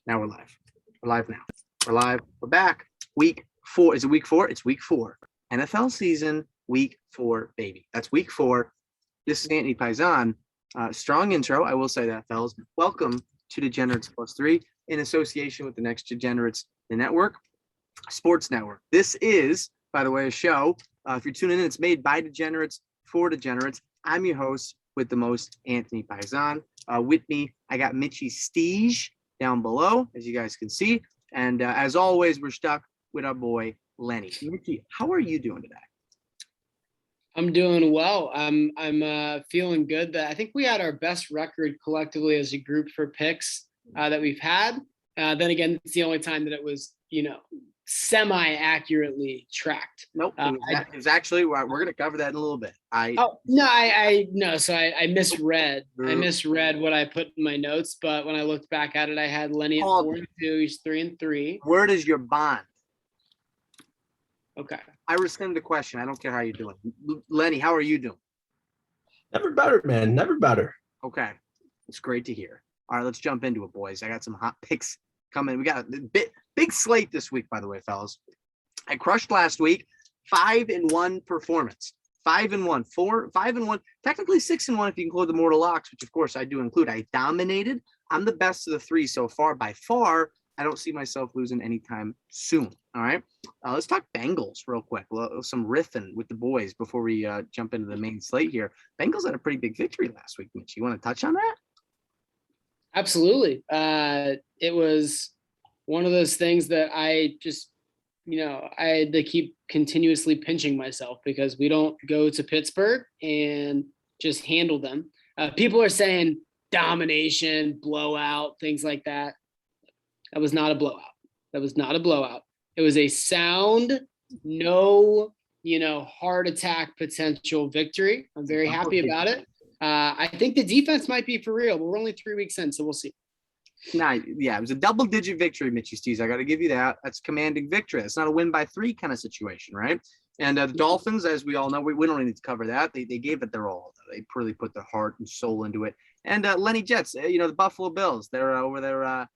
Now we're live. We're live now. We're live. We're back. Week 4. Is it week 4? It's week 4. NFL season, week 4, baby. That's week 4. This is Antony Paisan. Strong intro. I will say that, fellas. Welcome to Degenerates Plus 3 in association with the Next Degenerates, the network, sports network. This is, by the way, a show. If you're tuning in, it's made by Degenerates for Degenerates. I'm your host with the most, Antony Paisan. With me, I got Mitchys Steez down below, as you guys can see. And as always, we're stuck with our boy, Lenny. Mitchy, how are you doing today? I'm doing well. I'm feeling good. I think we had our best record collectively as a group for picks that we've had. Then again, it's the only time that it was, semi-accurately tracked. Nope. It was actually, we're going to cover that in a little bit. So I misread. I misread what I put in my notes, but when I looked back at it, I had Lenny at 4-2. He's 3-3. Where does your bond? Okay. I rescind the question. I don't care how you're doing. Lenny, how are you doing? Never better, man. Never better. Okay. It's great to hear. All right, let's jump into it, boys. I got some hot picks coming. We got a big slate this week, by the way, fellas. I crushed last week. 5-1 performance. 5-1. 5-1. Technically 6-1 if you include the Immortal Locks, which of course I do include. I dominated. I'm the best of the 3 so far. By far, I don't see myself losing anytime soon. All right. Let's talk Bengals real quick. Some riffing with the boys before we jump into the main slate here. Bengals had a pretty big victory last week, Mitch. You want to touch on that? Absolutely. It was one of those things that I just, I had to keep continuously pinching myself because we don't go to Pittsburgh and just handle them. People are saying domination, blowout, things like that. That was not a blowout. It was a sound, no, heart attack potential victory. I'm very happy about it. I think the defense might be for real, but we're only 3 weeks in, so we'll see. It was a double-digit victory, Mitchy Steez. I got to give you that. That's commanding victory. It's not a win by 3 kind of situation, right? And the Dolphins, as we all know, we don't really need to cover that. They gave it their all. They really put their heart and soul into it. And Lenny Jets, the Buffalo Bills, they're over there,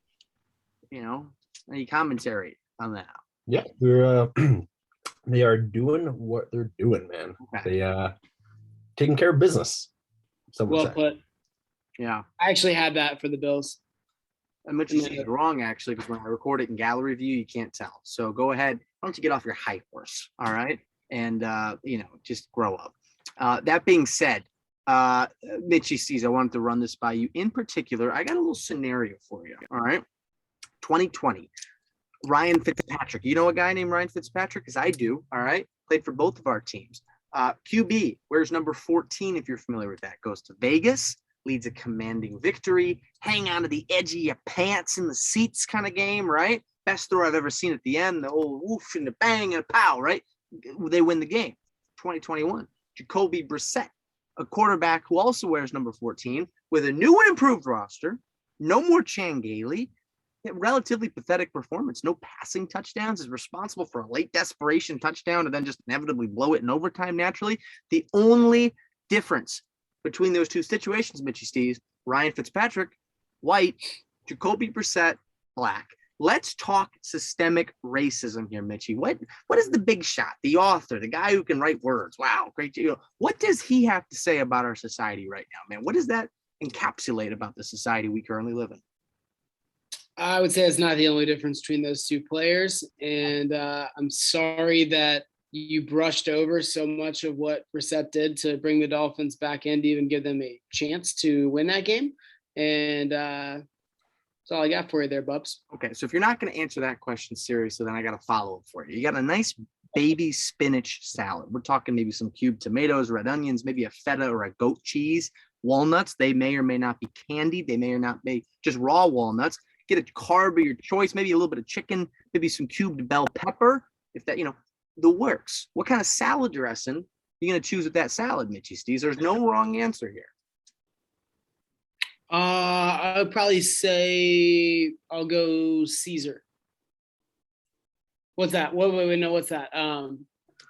any commentary on that? Yeah, they're they are doing what they're doing, man. Okay. They taking care of business. Well put. Yeah, I actually had that for the Bills. And Mitch is wrong, actually, because when I record it in gallery view, you can't tell. So go ahead. Why don't you get off your high horse, all right? And, just grow up. That being said, Mitchy Steez, I wanted to run this by you. In particular, I got a little scenario for you, all right? 2020, Ryan Fitzpatrick. You know a guy named Ryan Fitzpatrick? Because I do, all right? Played for both of our teams. QB, where's number 14, if you're familiar with that? Goes to Vegas. Leads a commanding victory, hang on to the edge of your pants in the seats kind of game, right? Best throw I've ever seen at the end, the old woof and the bang and a pow, right? They win the game. 2021, Jacoby Brissett, a quarterback who also wears number 14 with a new and improved roster, no more Chan Gailey, relatively pathetic performance, no passing touchdowns, is responsible for a late desperation touchdown and then just inevitably blow it in overtime naturally. The only difference between those two situations, Mitchy Steez, Ryan Fitzpatrick, white, Jacoby Brissett, black. Let's talk systemic racism here, Mitchy. What is the big shot, the author, the guy who can write words? Wow, great. What does he have to say about our society right now, man? What does that encapsulate about the society we currently live in? I would say it's not the only difference between those two players. And I'm sorry that you brushed over so much of what Brissett did to bring the Dolphins back in to even give them a chance to win that game. And that's all I got for you there, Bubs. Okay, so if you're not going to answer that question seriously, then I got a follow-up for you. You got a nice baby spinach salad. We're talking maybe some cubed tomatoes, red onions, maybe a feta or a goat cheese, walnuts. They may or may not be candied. They may or not be just raw walnuts. Get a carb of your choice, maybe a little bit of chicken, maybe some cubed bell pepper. If that, the works. What kind of salad dressing are you going to choose with that salad, Mitchy Steez? There's no wrong answer here. I would probably say I'll go Caesar. What's that? Wait, no, what's that?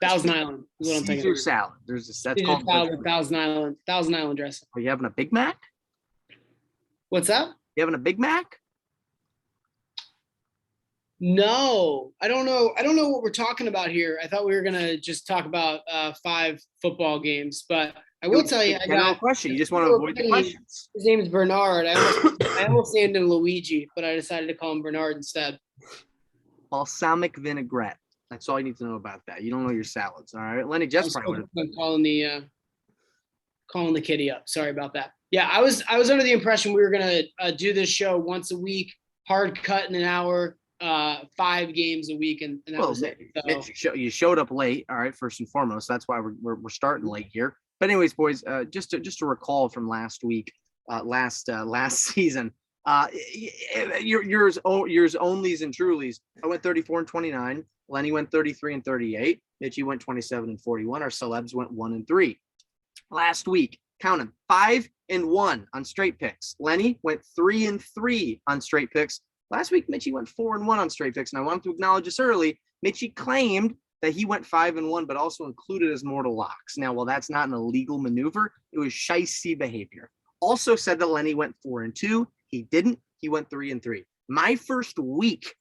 Thousand Island is what I'm thinking. Caesar salad. That's called salad with Thousand Island dressing. Are you having a Big Mac? What's that? You having a Big Mac? No, I don't know. I don't know what we're talking about here. I thought we were gonna just talk about 5 football games, but I will tell you, I General got question. You just want to avoid the questions. His name's Bernard. I almost named him Luigi, but I decided to call him Bernard instead. Balsamic vinaigrette. That's all you need to know about that. You don't know your salads, all right? Lenny Jets probably would have. Calling the kitty up. Sorry about that. Yeah, I was under the impression we were gonna do this show once a week, hard cut in an hour, 5 games a week, and that was it. So. You showed up late, all right. First and foremost, that's why we're starting late here. But anyways, boys, just to recall from last week, last season, yours onlys and trulies. I went 34 and 29. Lenny went 33 and 38. Mitchy went 27 and 41. Our celebs went 1 and 3. Last week, count them, 5 and 1 on straight picks. Lenny went 3 and 3 on straight picks. Last week, Mitchy went 4 and 1 on straight picks. And I wanted to acknowledge this early. Mitchy claimed that he went 5 and 1, but also included his Immortal Locks. Now, while that's not an illegal maneuver, it was shicey behavior. Also said that Lenny went 4 and 2. He didn't. He went 3 and 3. My first week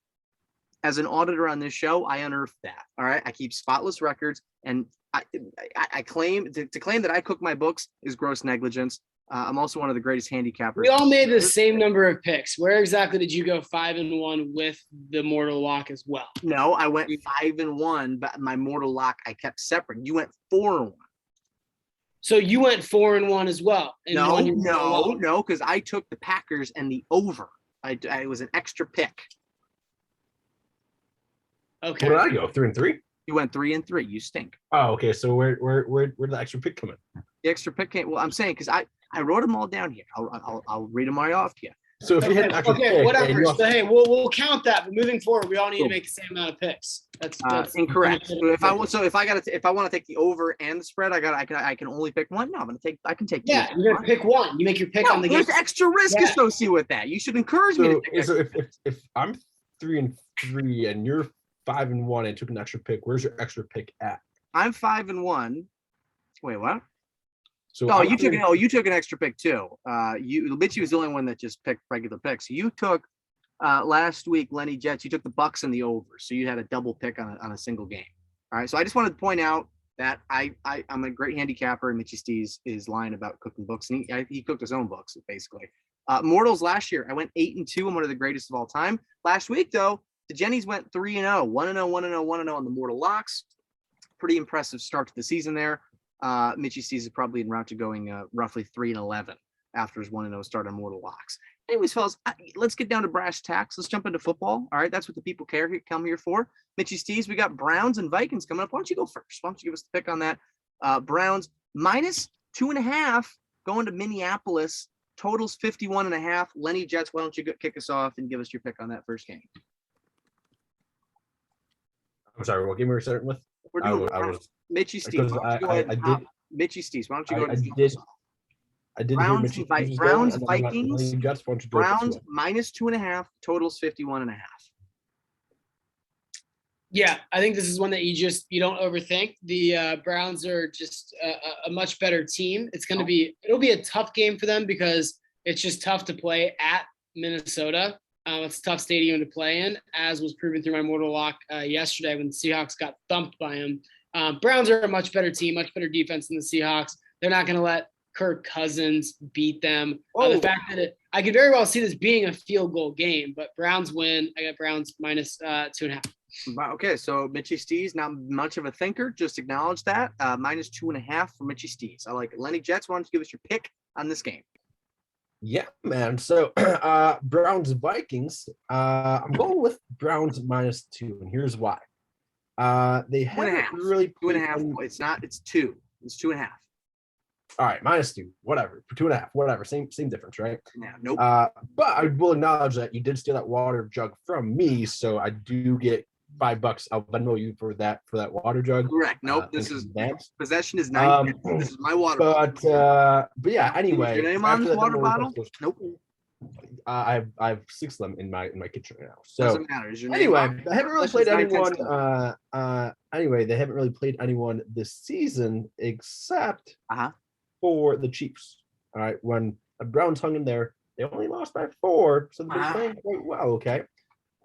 as an auditor on this show, I unearthed that. All right. I keep spotless records, and I claim to claim that I cook my books is gross negligence. I'm also one of the greatest handicappers. We all made the same number of picks. Where exactly did you go 5 and 1 with the Immortal Lock as well? No, I went 5 and 1, but my Immortal Lock I kept separate. You went 4 and 1. So you went 4 and 1 as well. No, because I took the Packers and the over. I was an extra pick. Okay. Where did I go? 3 and 3? You went 3 and 3. You stink. Oh, okay. So where did the extra pick come in? The extra pick came. Well, I'm saying because I wrote them all down here. I'll read them right off to you. So if you hit an extra pick, whatever. So hey, we'll count that. But moving forward, we all need to make the same amount of picks. That's incorrect. So if I want to take the over and the spread, I can only pick one. No, I can take. Yeah, you're gonna pick one. You make your pick on the game. There's extra risk associated with that. You should encourage me to take. So if I'm 3 and 3 and you're 5 and 1 and took an extra pick, where's your extra pick at? I'm 5 and 1. Wait, what? So you took an extra pick too. Mitchy was the only one that just picked regular picks. You took last week, Lenny Jets. You took the Bucs and the over, so you had a double pick on a single game. All right. So I just wanted to point out that I'm a great handicapper, and Mitchys Steez is lying about cooking books, and he cooked his own books basically. Mortals last year, I went 8 and 2. I'm one of the greatest of all time. Last week though, the Jennies went 3 and 0, 1 and 0, 1 and 0, 1 and 0 on the Immortal Locks. Pretty impressive start to the season there. Mitchys Steez is probably en route to going roughly 3 and 11 after his 1 and 0 start on Immortal Locks. Anyways, fellas, let's get down to brass tacks. Let's jump into football. All right, that's what the people come here for. Mitchys Steez, we got Browns and Vikings coming up. Why don't you go first? Why don't you give us the pick on that? Browns minus 2.5 going to Minneapolis. Totals 51.5. Lenny Jets, why don't you kick us off and give us your pick on that first game? I'm sorry, what game were we starting with? We're doing Mitchys Steez. Mitchys Steez. Why don't you go? I did Browns, hear Browns, Vikings. Jets, Browns minus 2.5. Totals 51.5. Yeah, I think this is one that you don't overthink. The Browns are just a much better team. It'll be a tough game for them because it's just tough to play at Minnesota. It's a tough stadium to play in, as was proven through my Immortal Lock yesterday when the Seahawks got thumped by them. Browns are a much better team, much better defense than the Seahawks. They're not going to let Kirk Cousins beat them. The fact that I could very well see this being a field goal game, but Browns win. I got Browns minus 2.5. Okay, so Mitchys Steez, not much of a thinker. Just acknowledge that. Minus 2.5 for Mitchys Steez. I like it. Lenny Jets, why don't you give us your pick on this game? Yeah, man. So Browns Vikings. I'm going with Browns minus 2, and here's why. They haven't really 2.5. It's 2. It's 2.5. All right, minus 2, whatever. For 2.5, whatever. Same difference, right? Yeah, nope. But I will acknowledge that you did steal that water jug from me, so I do get $5. I'll Venmo you for that water jug. Correct. Nope. This is possession is 9. This is my water. But yeah. Anyway, your name on this water bottle? Nope. I have 6 of them in my kitchen right now. So doesn't matter. Is your name anyway, on? they haven't really played anyone. They haven't really played anyone this season except for the Chiefs. All right, when the Browns hung in there, they only lost by 4, so they've been playing quite well. Okay.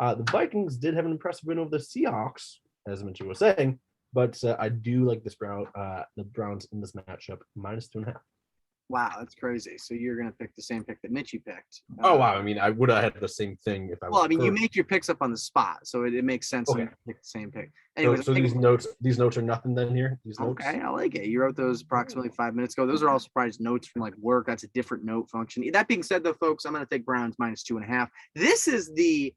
The Vikings did have an impressive win over the Seahawks, as Mitchy was saying, but I do like the Browns in this matchup, -2.5. Wow, that's crazy. So you're gonna pick the same pick that Mitchy picked. Oh wow! I mean, I would have had the same thing if I. Well, I mean, you make your picks up on the spot, so it makes sense Okay. when you pick the same pick. Anyways, So these notes are nothing then here. These notes. Okay, I like it. You wrote those approximately 5 minutes ago. Those are all surprise notes from like work. That's a different note function. That being said, though, folks, I'm going to take Browns -2.5. This is the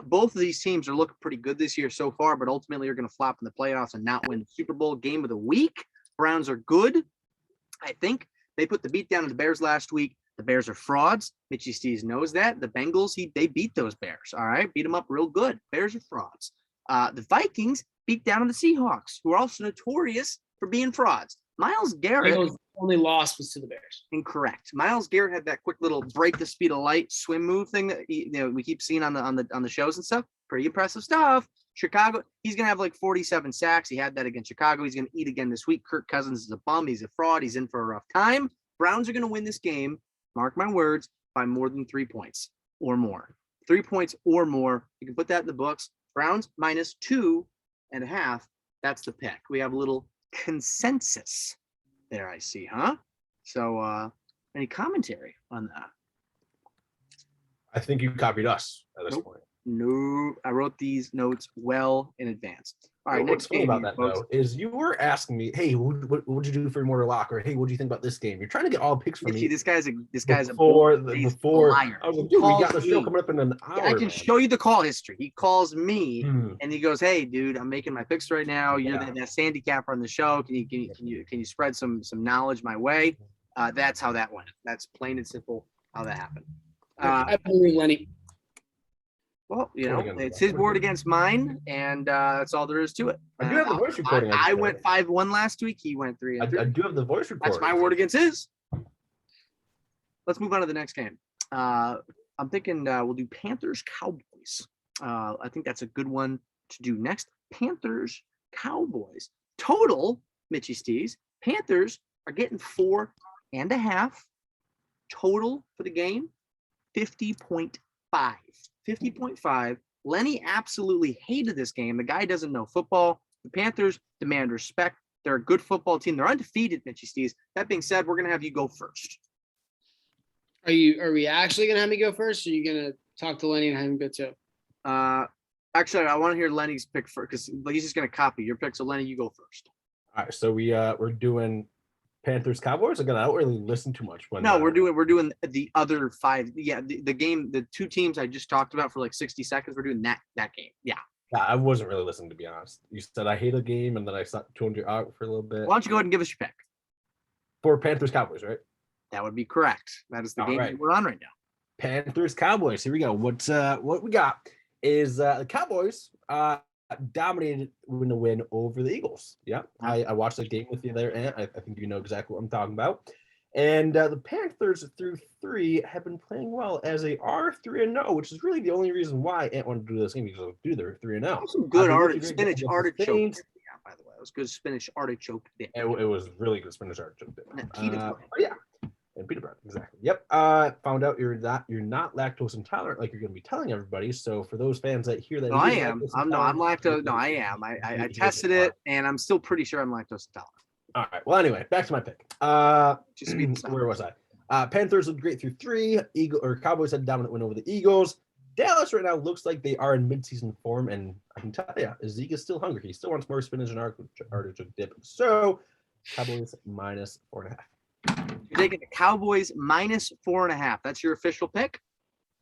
both of these teams are looking pretty good this year so far, but ultimately you're going to flop in the playoffs and not win the Super Bowl game of the week. Browns are good, I think. They put the beat down on the Bears last week. The Bears are frauds. Mitchy Steez knows that. The Bengals, they beat those Bears. All right, beat them up real good. Bears are frauds. The Vikings beat down on the Seahawks, who are also notorious for being frauds. Myles Garrett. Bengals' only loss was to the Bears. Incorrect. Myles Garrett had that quick little break the speed of light swim move thing that we keep seeing on the shows and stuff. Pretty impressive stuff. Chicago, he's gonna have like 47 sacks. He had that against Chicago. He's gonna eat again this week. Kirk Cousins is a bum. He's a fraud. He's in for a rough time. Browns are gonna win this game. Mark my words, by more than 3 points or more. 3 points or more. You can put that in the books. Browns -2.5. That's the pick. We have a little consensus there, I see, huh? So any commentary on that? I think you copied us at this point. No, I wrote these notes well in advance. All right, what's funny about that folks. though is you were asking me, hey, what would you do for Immortal Lock, or hey, what do you think about this game? You're trying to get all picks from me. This guy's a before. liar. I was like, dude, we got the show coming up in an hour. I can show you the call history. He calls me and he goes, "Hey, dude, I'm making my picks right now. You're the handicapper on the show. Can you spread some knowledge my way?" That's how that went. That's plain and simple how that happened. I believe Lenny. Well, it's his word against mine, and that's all there is to it. I do have the voice recording. I went 5-1 last week. He went 3-3. I do have the voice recording. That's my word against his. Let's move on to the next game. I'm thinking we'll do Panthers Cowboys. I think that's a good one to do next. Panthers Cowboys. Total, Mitchy Steez. Panthers are getting 4.5. Total for the game, 50.5. 50.5. Lenny absolutely hated this game. The guy doesn't know football. The Panthers demand respect. They're a good football team. They're undefeated, Mitchy Steez. That being said, we're going to have you go first. Are we actually going to have me go first, or are you going to talk to Lenny and have him go too? Actually, I want to hear Lenny's pick first because he's just going to copy your pick. So, Lenny, you go first. All right. So we're doing Panthers Cowboys. Again, I don't really listen too much. No, we're doing the other 5. Yeah, the game, the 2 teams I just talked about for like 60 seconds. We're doing that game. Yeah. Yeah, I wasn't really listening, to be honest. You said I hate a game, and then I tuned you out for a little bit. Why don't you go ahead and give us your pick? For Panthers Cowboys, right? That would be correct. That is the game that we're on right now. Panthers Cowboys. Here we go. What we got is the Cowboys dominated in the win over the Eagles. Yeah, I watched the game with you there, and I think you know exactly what I'm talking about. And the Panthers through 3 have been playing well as they are 3-0, which is really the only reason why Ant wanted to do this game, because they're 3-0. Some good spinach artichoke. Yeah, by the way, it was good spinach artichoke. It was really good spinach artichoke. Yeah. And peanut butter, exactly. Yep. Found out you're not lactose intolerant, like you're going to be telling everybody. So for those fans that hear that, no, I am. I'm lactose. No, I am. I tested it, and I'm still pretty sure I'm lactose intolerant. All right. Well, anyway, back to my pick. Where was I? Panthers looked great through 3. Cowboys had a dominant win over the Eagles. Dallas right now looks like they are in midseason form, and I can tell you, Zeke is still hungry. He still wants more spinach and artichoke dip. So, Cowboys -4.5. You're taking the Cowboys -4.5. That's your official pick?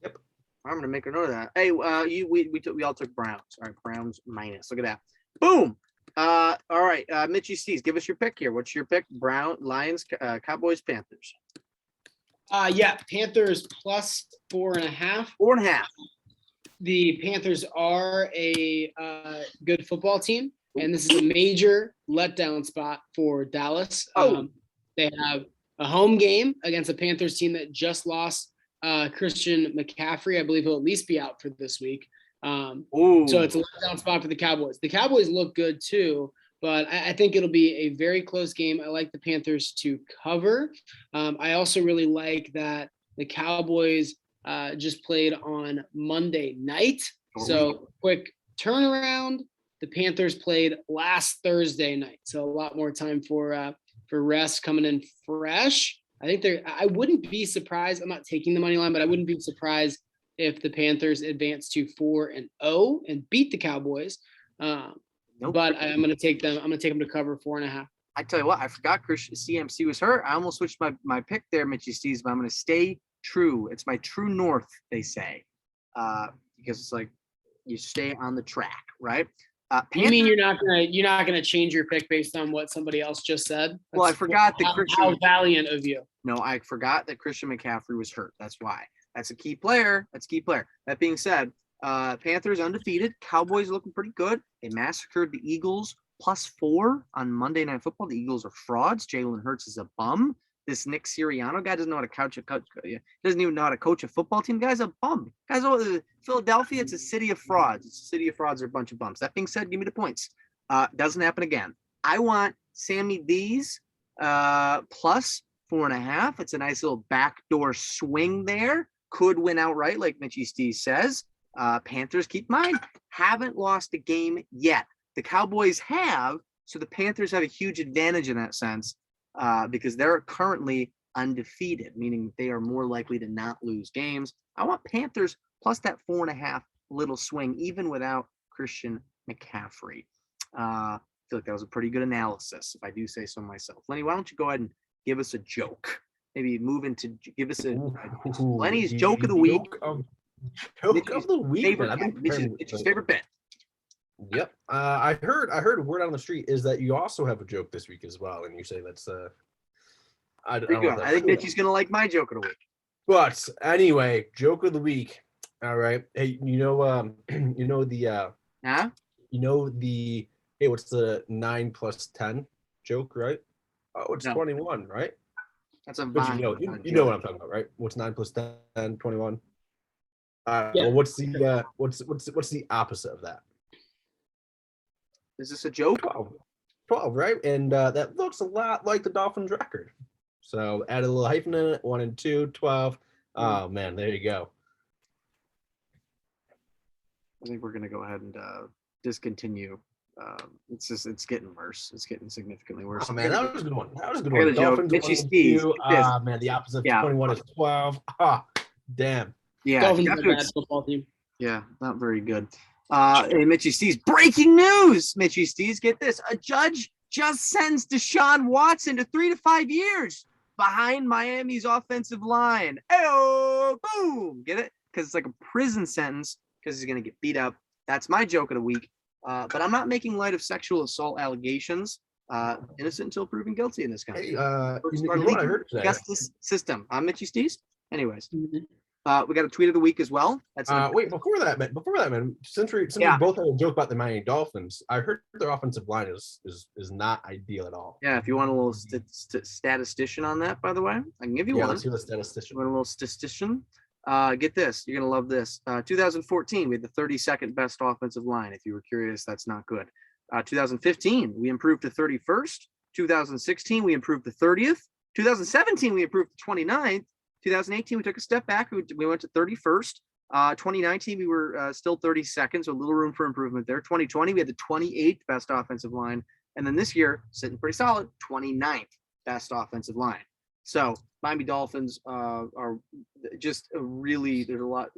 Yep. I'm gonna make a note of that. Hey, we all took Browns. All right, Browns minus. Look at that. Boom. All right, Mitchy Steez, give us your pick here. What's your pick? Lions, Cowboys, Panthers. Yeah, Panthers +4.5. 4.5. The Panthers are a good football team, and this is a major letdown spot for Dallas. They have a home game against a Panthers team that just lost Christian McCaffrey. I believe he'll at least be out for this week. So it's a letdown spot for the Cowboys. The Cowboys look good too, but I think it'll be a very close game. I like the Panthers to cover. I also really like that the Cowboys just played on Monday night. So quick turnaround. The Panthers played last Thursday night, so a lot more time for rest coming in fresh. I wouldn't be surprised. I'm not taking the money line, but I wouldn't be surprised if the Panthers advance to 4-0 and beat the Cowboys. But I'm going to take them. I'm going to take them to cover 4.5. I tell you what, I forgot Chris CMC was hurt. I almost switched my pick there, Mitchys Steez, but I'm going to stay true. It's my true north, they say, because it's like you stay on the track, right? You mean you're not gonna change your pick based on what somebody else just said? Well, I forgot that Christian. How valiant of you. No, I forgot that Christian McCaffrey was hurt. That's why. That's a key player. That being said, Panthers undefeated. Cowboys looking pretty good. They massacred the Eagles +4 on Monday Night Football. The Eagles are frauds. Jalen Hurts is a bum. This Nick Sirianno guy doesn't know how to coach doesn't even know how to coach a football team. Guy's a bum. Guys, Philadelphia, it's a city of frauds. It's a city of frauds. They're a bunch of bums. That being said, give me the points. Doesn't happen again. I want Sammy D's +4.5. It's a nice little backdoor swing there. Could win outright, like Mitchy Steez says. Panthers, keep in mind, haven't lost a game yet. The Cowboys have, so the Panthers have a huge advantage in that sense. Because they're currently undefeated, meaning they are more likely to not lose games. I want Panthers plus that 4.5 little swing, even without Christian McCaffrey. I feel like that was a pretty good analysis, if I do say so myself. Lenny, why don't you go ahead and give us a joke? Maybe move into give us a Lenny's joke of the week. Joke of the week. Mitch's favorite bit. Yep. I heard word on the street is that you also have a joke this week as well, and you say that's I think Mitchy's gonna like my joke of the week. But anyway, joke of the week. All right. Hey, what's the 9 + 10 joke, right? Oh, it's 21, right? That's a but you know what I'm talking about, right? What's 9 + 10, 21? Yeah. Well, what's the opposite of that? Is this a joke? 12, right? And that looks a lot like the Dolphins record. So add a little hyphen in it, 1 and 2, 12. Oh man, there you go. I think we're gonna go ahead and discontinue. It's getting worse. It's getting significantly worse. Oh man, that was a good one. That was a good one. Dolphins Mitchys Pick. Man, the opposite of 21 is 12. Damn. Yeah, Dolphins are a bad football team. Yeah, not very good. Hey, Mitchys Steez, breaking news. Mitchys Steez, get this. A judge just sentenced Deshaun Watson to 3 to 5 years behind Miami's offensive line. Oh, boom. Get it? Because it's like a prison sentence because he's going to get beat up. That's my joke of the week. But I'm not making light of sexual assault allegations. Innocent until proven guilty in this country. Hey, you know what I heard today? Justice system. I'm Mitchys Steez. Anyways. We got a tweet of the week as well. That's wait, before that, man. Since we both had a joke about the Miami Dolphins, I heard their offensive line is not ideal at all. Yeah, if you want a little statistician on that, by the way, I can give you one. Let's hear the statistician. You want a little statistician? Get this. You're gonna love this. 2014, we had the 32nd best offensive line. If you were curious, that's not good. 2015, we improved to 31st. 2016, we improved to 30th. 2017, we improved to 29th. 2018, we took a step back. We went to 31st. 2019, we were still 32nd, so a little room for improvement there. 2020, we had the 28th best offensive line. And then this year, sitting pretty solid, 29th best offensive line. So Miami Dolphins are just really, there's a lot,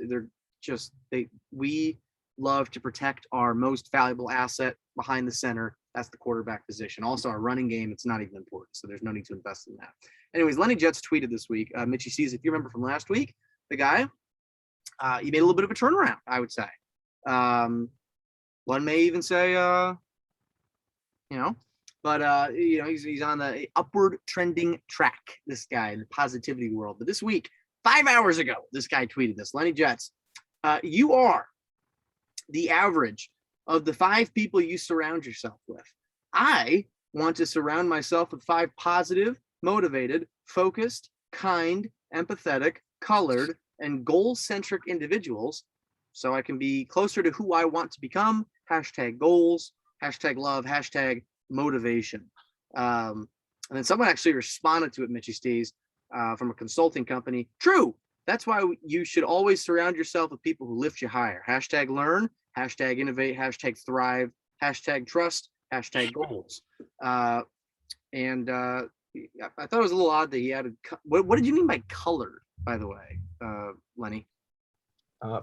we love to protect our most valuable asset behind the center. That's the quarterback position. Also, our running game, it's not even important, so there's no need to invest in that. Anyways, Lenny Jets tweeted this week. Mitchy Steez, if you remember from last week, the guy, he made a little bit of a turnaround, I would say. One may even say, he's on the upward trending track, this guy in the positivity world. But this week, 5 hours ago, this guy tweeted this. Lenny Jets, you are the average of the 5 people you surround yourself with. I want to surround myself with 5 positive, motivated, focused, kind, empathetic, colored, and goal-centric individuals so I can be closer to who I want to become. #goals, #love, #motivation. And then someone actually responded to it, Mitchy Steez, from a consulting company. True. That's why you should always surround yourself with people who lift you higher. Hashtag learn, hashtag innovate, hashtag thrive, hashtag trust, hashtag goals. And I thought it was a little odd that he added. What did you mean by colored, by the way, Lenny?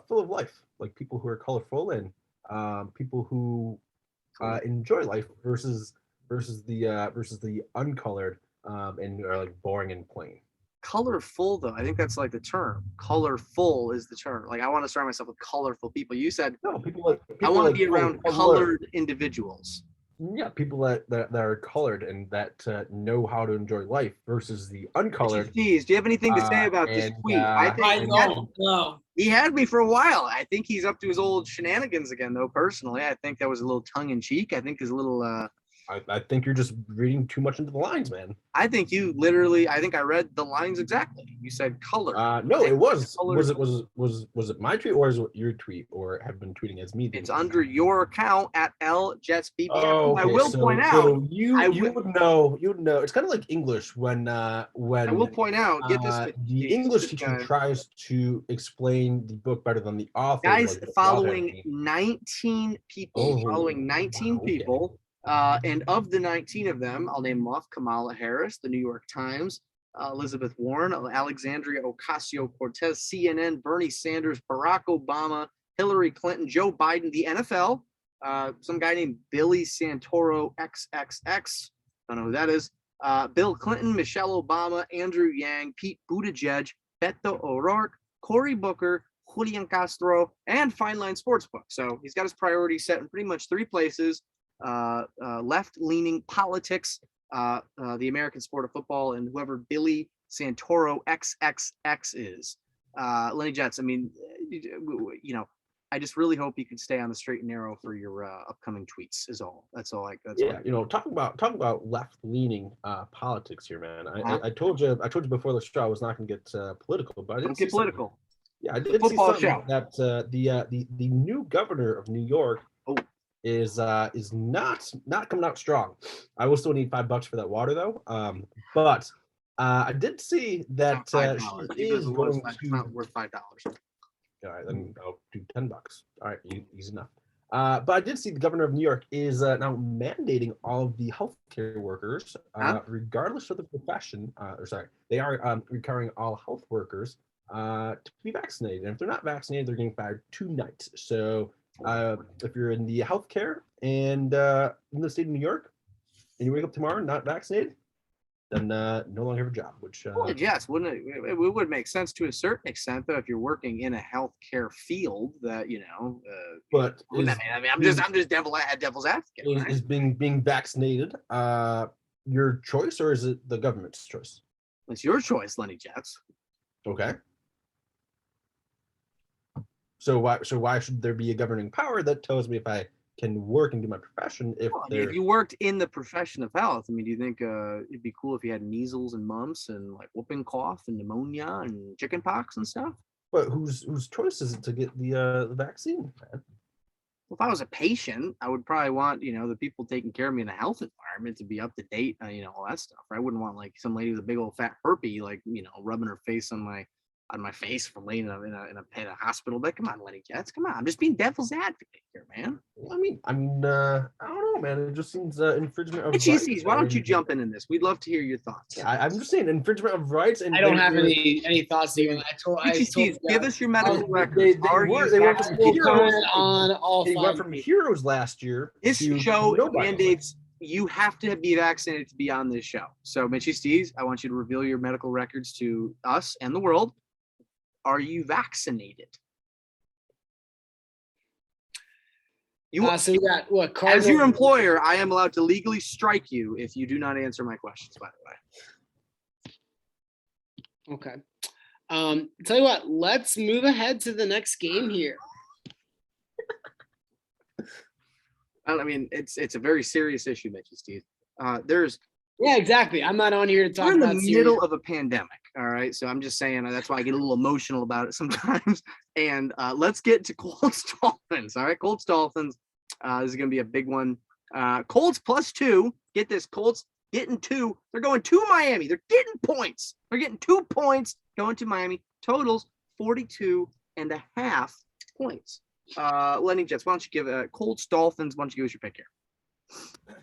Full of life, like people who are colorful and people who enjoy life versus the uncolored and are like boring and plain. Colorful, though, I think that's like the term. Colorful is the term. Like, I want to surround myself with colorful people. You said No, people I want to like be around colored individuals. Yeah, people that are colored and that know how to enjoy life versus the uncolored. Mitchys, do you have anything to say about this tweet? I think no. He had me for a while. I think he's up to his old shenanigans again, though. Personally, I think that was a little tongue in cheek. I think is a little. I think you're just reading too much into the lines, man. I think you literally. I think I read the lines exactly. You said color. No, it was. Was it my tweet or is it your tweet or have been tweeting as me? It's under your account at LJetsBBM. Oh, okay. I will point out. So you would know. You would know. It's kind of like English when I will point out. Get this. The English teacher tries to explain the book better than the author. Guys, following 19 people. Following 19 people. And of the 19 of them, I'll name them off: Kamala Harris, the New York Times, Elizabeth Warren, Alexandria Ocasio-Cortez, CNN, Bernie Sanders, Barack Obama, Hillary Clinton, Joe Biden, the NFL, some guy named Billy Santoro XXX, don't know who that is, Bill Clinton, Michelle Obama, Andrew Yang, Pete Buttigieg, Beto O'Rourke, Cory Booker, Julian Castro, and Fine Line Sportsbook. So he's got his priorities set in pretty much three places: left-leaning politics, the American sport of football, and whoever Billy Santoro XXX is. Lenny Jets, I mean, you know, I just really hope you can stay on the straight and narrow for your upcoming tweets. Is all. That's all. You know, talking about left-leaning politics here, man. I told you before the show I was not going to get political, but I didn't get political. Yeah, I did see something that the new governor of New York is not coming out strong. I will still need $5 for that water though. But I did see that she is going to worth $5. All right, then I'll do $10. All right, easy enough. But I did see the governor of New York is now mandating all of the healthcare workers, regardless of the profession, they are requiring all health workers to be vaccinated. And if they're not vaccinated, they're getting fired tonight. So if you're in the healthcare and in the state of New York, and you wake up tomorrow not vaccinated, then no longer have a job. Which yes, wouldn't it would make sense to a certain extent, though, if you're working in a healthcare field that but I'm just devil's advocate. Is being vaccinated your choice or is it the government's choice? It's your choice, Lenny Jets. Okay. So why should there be a governing power that tells me if I can work and do my profession if you worked in the profession of health? I mean, do you think it'd be cool if you had measles and mumps and like whooping cough and pneumonia and chicken pox and stuff? But whose choice is it to get the vaccine, man? Well, if I was a patient, I would probably want, the people taking care of me in the health environment to be up to date, all that stuff. I wouldn't want like some lady with a big old fat herpy, like, rubbing her face on my face from laying in a hospital. But come on, Lenny Jets, come on. I'm just being devil's advocate here, man. I mean, I don't know, man. It just seems infringement of rights. Why don't you jump in this? We'd love to hear your thoughts. I'm just saying infringement of rights. And I don't have any thoughts even. I told give us your medical records. They went from heroes last year. This show mandates you have to be vaccinated to be on this show. So, Mitchys Steez, I want you to reveal your medical records to us and the world. Are you vaccinated? So we got what? Cardinals? As your employer, I am allowed to legally strike you if you do not answer my questions, by the way. Okay. Tell you what, let's move ahead to the next game here. I mean, it's a very serious issue, Mitchys Steez. Yeah, exactly. I'm not on here to talk about. We're in the middle of a pandemic, all right? So I'm just saying that's why I get a little emotional about it sometimes. And let's get to Colts Dolphins, all right? Colts Dolphins. This is going to be a big one. Colts +2. Get this, Colts getting 2. They're going to Miami. They're getting points. They're getting 2 points going to Miami. totals 42.5 points. Lenny Jets, why don't you give Colts, Dolphins, why don't you give us your pick here?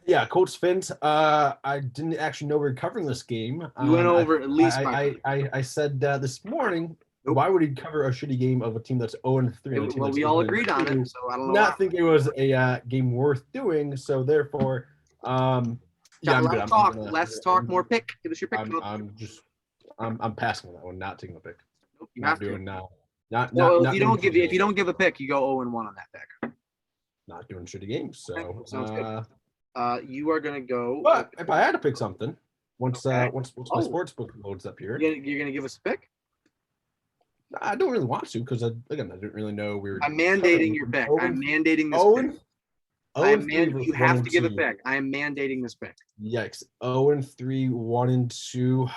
Yeah, Colts Fins. I didn't actually know we were covering this game. You went over at least I said this morning, Nope. why would he cover a shitty game of a team that's 0-3? Well, we all agreed on it, so I don't know. Not think it was a game worth doing, so therefore, yeah, I'm good. Let's talk more pick. Give us your pick. I'm passing on that one. Not taking a pick. Nope, you not have doing to. now. If you don't give a pick, you go 0-1 on that pick. Not doing shitty games. So sounds good. You are gonna go. But if I had to pick something, once my sports book loads up here, you're gonna give us a pick. I don't really want to because I didn't really know we were. I'm mandating your pick. I'm mandating this pick. You have to give a pick. I am mandating this pick. Yikes! 0-3, 1-2. Ooh,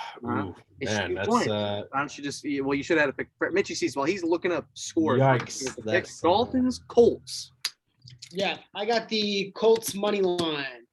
man, that's why don't you just? Well, you should have had a pick. Mitchy Steez, while he's looking up scores. Yikes! Dolphins, Colts. Yeah, I got the Colts money line.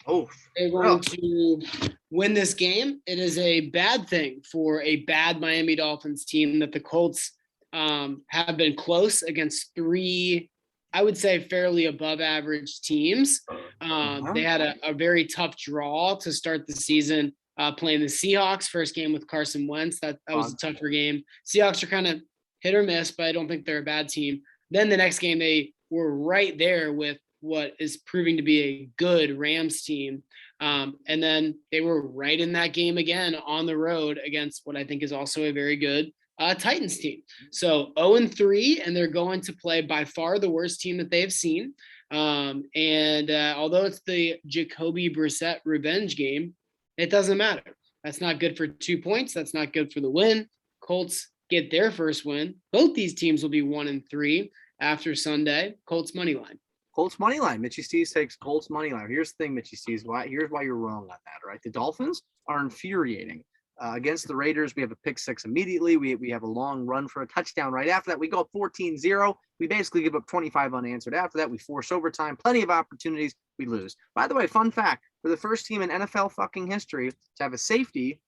Oh, they're going to win this game. It is a bad thing for a bad Miami Dolphins team that the Colts have been close against three, I would say, fairly above average teams. They had a very tough draw to start the season playing the Seahawks. First game with Carson Wentz. That was a tougher game. Seahawks are kind of hit or miss, but I don't think they're a bad team. Then the next game, they were right there with what is proving to be a good Rams team. And then they were right in that game again on the road against what I think is also a very good Titans team. So 0-3, and they're going to play by far the worst team that they've seen. And although it's the Jacoby Brissett revenge game, it doesn't matter. That's not good for 2 points. That's not good for the win. Colts get their first win. Both these teams will be 1-3 after Sunday. Colts money line. Colts money line. Mitchy Steez takes Colts money line. Here's the thing, Mitchy Steez. Here's why you're wrong on that. Right, the Dolphins are infuriating. Against the Raiders, we have a pick six immediately. We have a long run for a touchdown right after that. We go up 14-0. We basically give up 25 unanswered. After that, we force overtime. Plenty of opportunities. We lose. By the way, fun fact: we're the first team in NFL fucking history to have a safety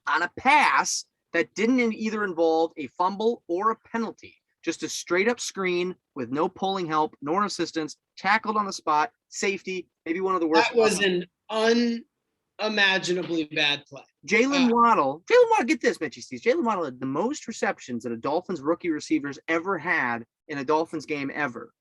on a pass that didn't either involve a fumble or a penalty. Just a straight up screen with no pulling help nor assistance, tackled on the spot, safety, maybe one of the worst. That was an unimaginably bad play. Jalen Waddle, get this, Mitchy Steez. Jalen Waddle had the most receptions that a Dolphins rookie receivers ever had in a Dolphins game ever.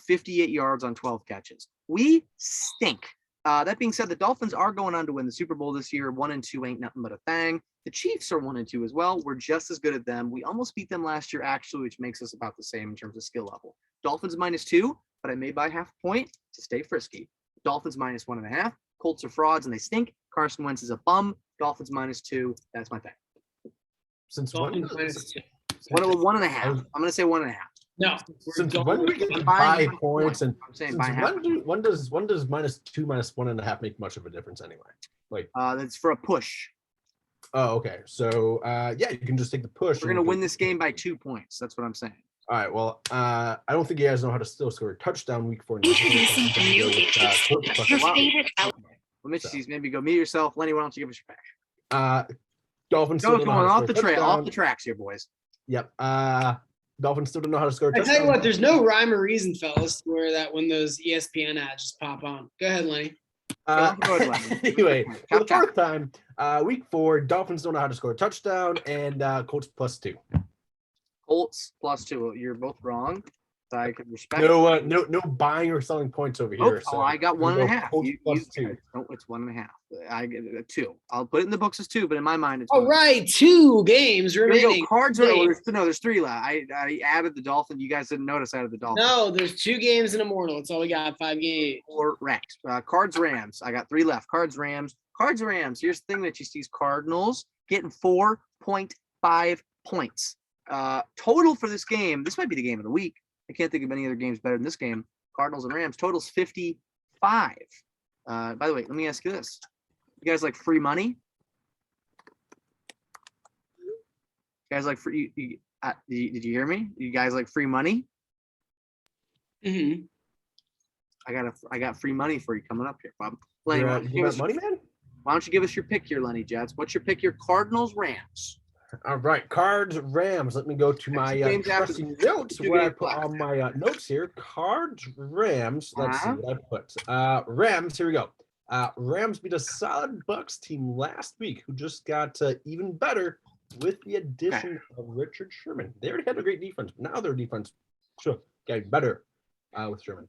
58 yards on 12 catches. We stink. That being said, the Dolphins are going on to win the Super Bowl this year. 1-2 ain't nothing but a thing. The Chiefs are 1-2 as well. We're just as good at them. We almost beat them last year, actually, which makes us about the same in terms of skill level. Dolphins -2, but I made by half a point to stay frisky. Dolphins -1.5. Colts are frauds and they stink. Carson Wentz is a bum. Dolphins -2. That's my pick. Since Dolphins when? -1.5. I'm going to say 1.5. No. Since when do we get 5 points? And I'm saying by half. when does -2, -1.5 make much of a difference anyway? Like that's for a push. Oh, okay. So yeah, you can just take the push. We're gonna win this game by 2 points. That's what I'm saying. All right. Well, I don't think you guys know how to still score a touchdown week 4. Well, Mitchy's, maybe go meet yourself. Lenny, why don't you give us your pick? Dolphins still going off the trail, off the tracks here, boys. Yep. Dolphins still don't know how to score a touchdown. I tell you what, there's no rhyme or reason, fellas, where that when those ESPN ads just pop on. Go ahead, Lenny. Anyway, for the fourth time, week 4, Dolphins don't know how to score a touchdown, and Colts +2. Colts +2. You're both wrong. I can respect. No buying or selling points over here. So I got 1.5. +2. No, it's 1.5. I get a 2. I'll put it in the books as 2, but in my mind, it's. All right, 2 games remaining. Cards are there's 3 left. I added the Dolphin. You guys didn't notice I added the Dolphin. No, there's 2 games in Immortal. That's all we got. 5 games. Correct. Cards Rams. I got 3 left. Cards Rams. Here's the thing that you see: Cardinals getting 4.5 points. Total for this game. This might be the game of the week. I can't think of any other games better than this game. Cardinals and Rams. Total's 55. By the way, let me ask you this: you guys like free money? You guys like free? Did you hear me? You guys like free money? Mm-hmm. I got free money for you coming up here, Bob. Lenny, you got money, man? Why don't you give us your pick here, Lenny Jets? What's your pick here? Cardinals, Rams. All right, Cards, Rams. Let me go to my games after trusty the- notes two where I games put left. all my notes here. Cards, Rams. Let's see Uh-huh. what I put. Rams. Here we go. Rams beat a solid Bucs team last week, who just got even better with the addition of Richard Sherman. They already had a great defense, but now their defense getting better with Sherman.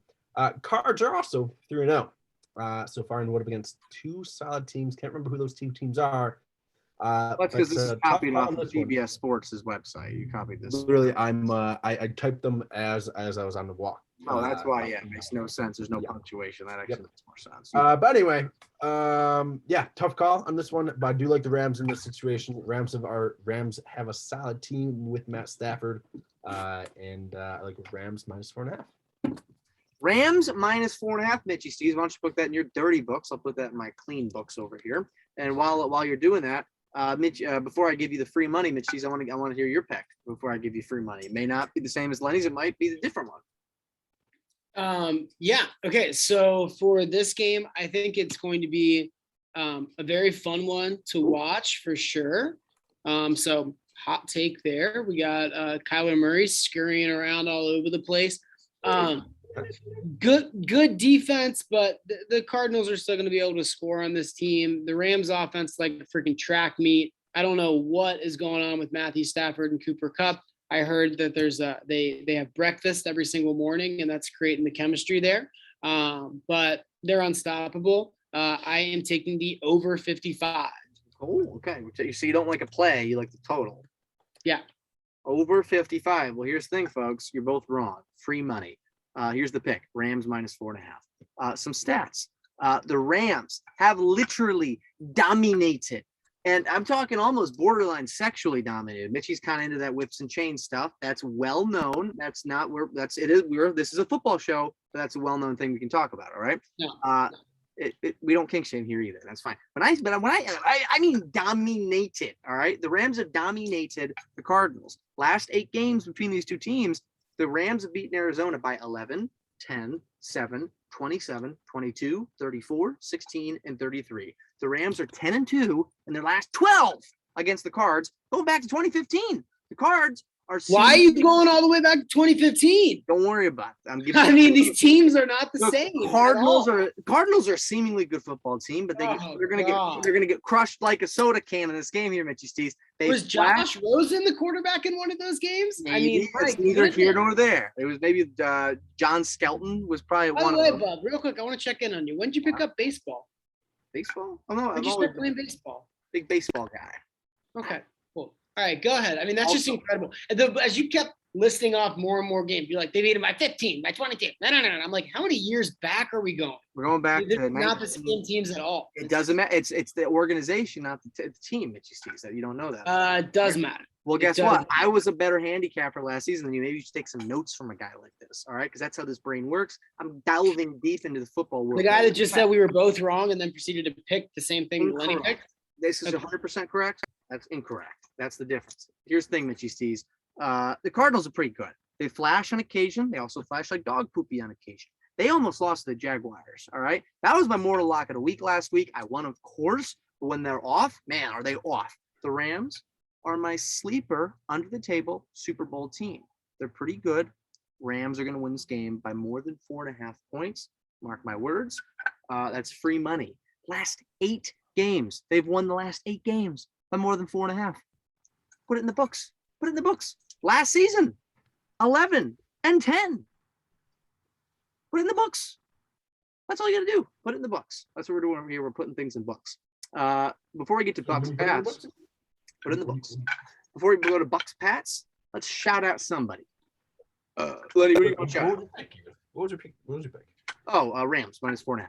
Cards are also 3-0 so far and would up against two solid teams. Can't remember who those two teams are. That's because this is tough copied call off on of this one. CBS Sports' website. You copied this. Literally, I typed them as I was on the walk. Oh, that's why. Yeah, it makes no sense. There's no Yeah. punctuation. That actually makes more sense. But anyway, yeah, tough call on this one. But I do like the Rams in this situation. Rams have a solid team with Matt Stafford, and I like Rams -4.5. Rams -4.5. Mitchy Steez, why don't you put that in your dirty books? I'll put that in my clean books over here. And while you're doing that, Mitch, before I give you the free money, Mitch Steez, I want to hear your pick before I give you free money. It may not be the same as Lenny's. It might be the different one. Yeah. Okay. So for this game, I think it's going to be a very fun one to watch for sure. So hot take there. We got Kyler Murray scurrying around all over the place. Good defense, but the Cardinals are still going to be able to score on this team. The Rams offense, like a freaking track meet. I don't know what is going on with Matthew Stafford and Cooper Kupp. I heard that there's they have breakfast every single morning, and that's creating the chemistry there. But they're unstoppable. I am taking the over 55. Oh, okay. So you don't like a play, you like the total. Yeah. Over 55. Well, here's the thing, folks. You're both wrong. Free money. Here's the pick. Rams -4.5. Some stats. The Rams have literally dominated. And I'm talking almost borderline sexually dominated. Mitchy's kind of into that whips and chains stuff. That's well known. That's not where this is a football show, but that's a well-known thing we can talk about. All right. No. We don't kink shame here either. That's fine. But when I mean dominated. All right. The Rams have dominated the Cardinals. Last 8 games between these two teams, the Rams have beaten Arizona by 11, 10, 7, 27, 22, 34, 16, and 33. The Rams are 10-2 in their last 12 against the Cards, going back to 2015. The Cards are. Why are you going all the way back to 2015? Don't worry about it. I mean, these teams are not the same. Cardinals are a seemingly good football team, but they're gonna get crushed like a soda can in this game here, Mitchy Steez. Was Josh Rosen the quarterback in one of those games? I mean, it's neither here nor there. It was maybe John Skelton was probably one of them. Bob, real quick, I want to check in on you. When did you pick up baseball? Baseball? Oh no, when did you start playing baseball? Big baseball guy. Okay, cool. All right, go ahead. I mean, that's just incredible. And as you kept listing off more and more games, you're like, they beat him by 15, by 22. No. I'm like, how many years back are we going? We're going back to not the same teams at all. It doesn't matter. It's the organization, not the team, Mitchy Steez. That you don't know that. It does matter. Well, guess what? I was a better handicapper last season than you. Maybe you should take some notes from a guy like this. All right, because that's how this brain works. I'm delving deep into the football world. The guy that just said we were both wrong and then proceeded to pick the same thing Lenny picked. This is 100% correct. That's incorrect. That's the difference. Here's the thing, Mitchy Steez. The Cardinals are pretty good. They flash on occasion. They also flash like dog poopy on occasion. They almost lost to the Jaguars. All right. That was my mortal lock of the week last week. I won, of course. But when they're off, man, are they off? The Rams are my sleeper under the table Super Bowl team. They're pretty good. Rams are going to win this game by more than 4.5 points. Mark my words. That's free money. Last 8 games. They've won the last 8 games by more than 4.5. Put it in the books. Put it in the books. Last season, 11-10. Put it in the books. That's all you got to do. Put it in the books. That's what we're doing over here. We're putting things in books. Before we get to Bucs Pats, put it in the books. Before we go to Bucs Pats, let's shout out somebody. Lenny, what do you want to shout out? What was your pick? Oh, Rams -4.5.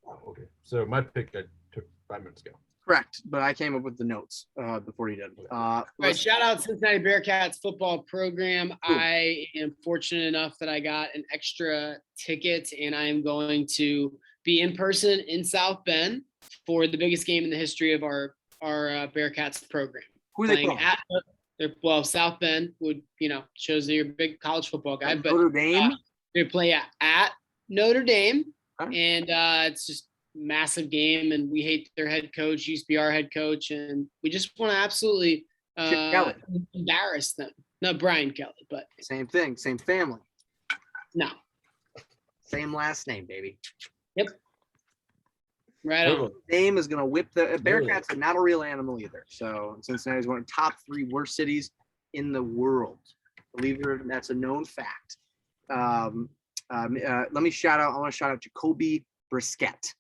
Oh, okay. So my pick I took 5 minutes ago. Correct, but I came up with the notes before you did. All right, shout out Cincinnati Bearcats football program. I am fortunate enough that I got an extra ticket, and I am going to be in person in South Bend for the biggest game in the history of our Bearcats program. Who are they playing? South Bend would, shows that you're a big college football guy, but Notre Dame. They play at Notre Dame, huh? And it's just massive game, and we hate their head coach, used to be our head coach, and we just want to absolutely Kelly. embarrass them. Not Brian Kelly, but Same thing, same family, no. same last name, baby. Right on. Name is gonna whip the Bearcats are not a real animal either. So Cincinnati's one of the top 3 worst cities in the world. Believe it or not, that's a known fact. Let me shout out. I want to shout out Jacoby Brissett.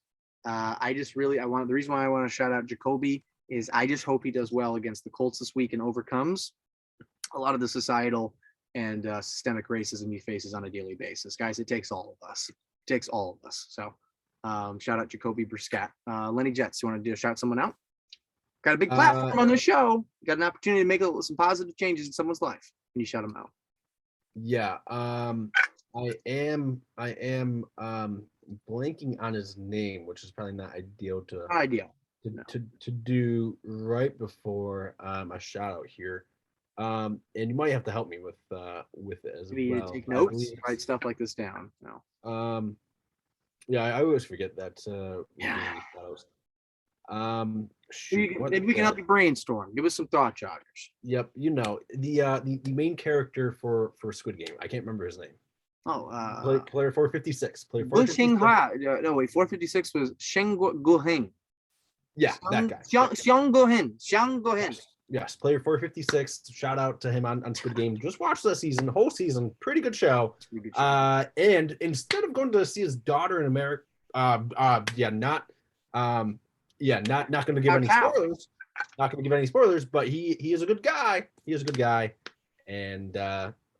The reason why I want to shout out Jacoby is I just hope he does well against the Colts this week and overcomes a lot of the societal and systemic racism he faces on a daily basis. Guys, it takes all of us. It takes all of us. So shout out Jacoby Brissett. Lenny Jets, you want to shout someone out? Got a big platform on the show. Got an opportunity to make some positive changes in someone's life. Can you shout them out? Yeah. I am blanking on his name, which is probably not ideal to do right before a shout out here. And you might have to help me with it as well. Take notes, write stuff like this down. No. Yeah, I always forget that. Maybe we can help you brainstorm. Give us some thought joggers. Yep, the main character for Squid Game. I can't remember his name. Player 456. Player 456. No, wait, 456 was Sheng Guoheng. Yeah, that guy. Xiang Guohen. Yes, player 456. Shout out to him on Squid Game. Just watch the whole season. Pretty good show. And instead of going to see his daughter in America, not going to give any spoilers. Not going to give any spoilers, but he is a good guy. He is a good guy, and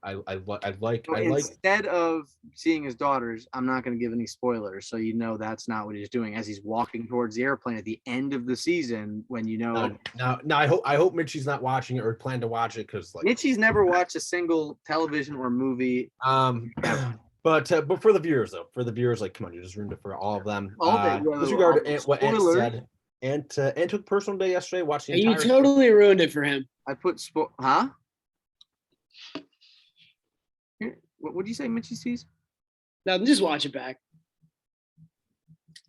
Instead of seeing his daughters, I'm not going to give any spoilers, so that's not what he's doing as he's walking towards the airplane at the end of the season. When now I hope Mitchy's not watching it or plan to watch it because Mitchy's never watched a single television or movie. But for the viewers though, come on, you just ruined it for all of them. Disregard what Ant said. Ant took personal day yesterday. Watching. You totally ruined it for him. I put What did you say, Mitchys Steez? No, just watch it back.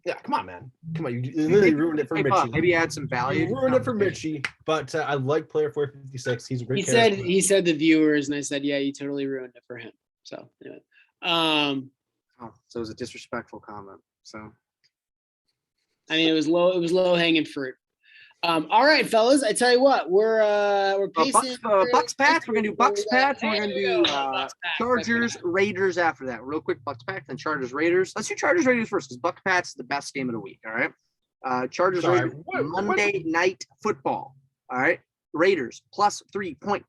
Yeah, come on, man. Come on, you literally ruined it for Mitchy. Maybe add some value. You ruined it for Mitchy, but I like player 456. He's a great character. He said the viewers, and I said, yeah, you totally ruined it for him. So anyway. So it was a disrespectful comment. So I mean, it was low hanging fruit. All right, fellas. I tell you what, we're pacing. Bucs Pats. We're gonna do Bucs Pats, and we're gonna do Chargers Raiders after that. Real quick, Bucs Pats, then Chargers Raiders. Let's do Chargers Raiders first, because Bucs Pats is the best game of the week. All right. Chargers Raiders Monday Night Football. All right. Raiders plus 3.5.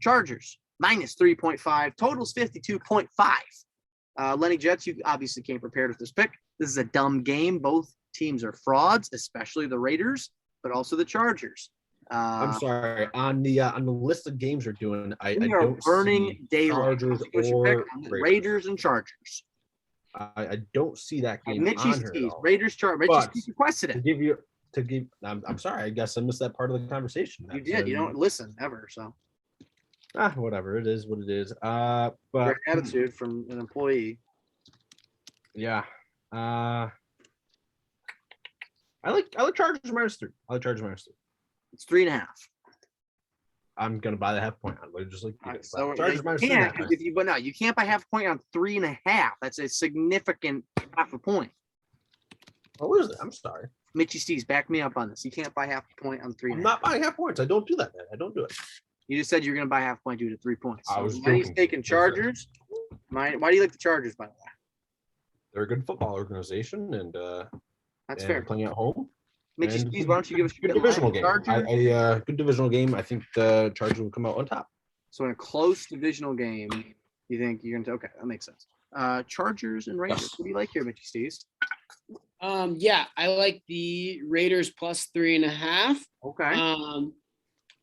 Chargers minus 3.5. Totals 52.5. Lenny Jets, you obviously came prepared with this pick. This is a dumb game. Both teams are frauds, especially the Raiders, but also the Chargers. I'm sorry. On the list of games we're doing, I don't burning see daylight. Chargers or Raiders and Chargers. I don't see that game Mitchys on here. Steez, Raiders, Chargers. Mitchys Steez requested it. I'm sorry. I guess I missed that part of the conversation. You did. You don't listen ever, so. Whatever. It is what it is. But great attitude from an employee. Yeah. I like Chargers -3. I like Chargers -3. It's 3.5. I'm gonna buy the half point on it, just like so Chargers -3.5. But no, you can't buy half a point on 3.5. That's a significant half a point. What is it? I'm sorry. Mitchy Steez, back me up on this. You can't buy half a point on 3.5. I'm not buying half points. I don't do that, man. I don't do it. You just said you're gonna buy half a point due to 3 points. I was He's taking Chargers. Why do you like the Chargers, by the way? They're a good football organization, and that's fair. Playing at home. Mitchy Steez, why don't you give us a good divisional game? Good divisional game. I think the Chargers will come out on top. So in a close divisional game, you think you're gonna okay, that makes sense. Chargers and Raiders. What do you like here, Mitchy Steez? Yeah, I like the Raiders plus 3.5. Okay.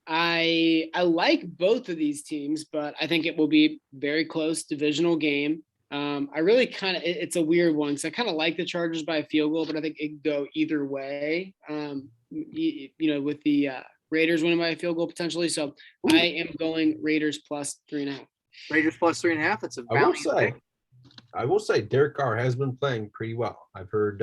I like both of these teams, but I think it will be very close divisional game. I really it's a weird one because I kind of like the Chargers by a field goal, but I think it could go either way. With the Raiders winning by a field goal potentially. So I am going Raiders plus 3.5. Raiders plus 3.5. That's a value pick. I will say Derek Carr has been playing pretty well. I've heard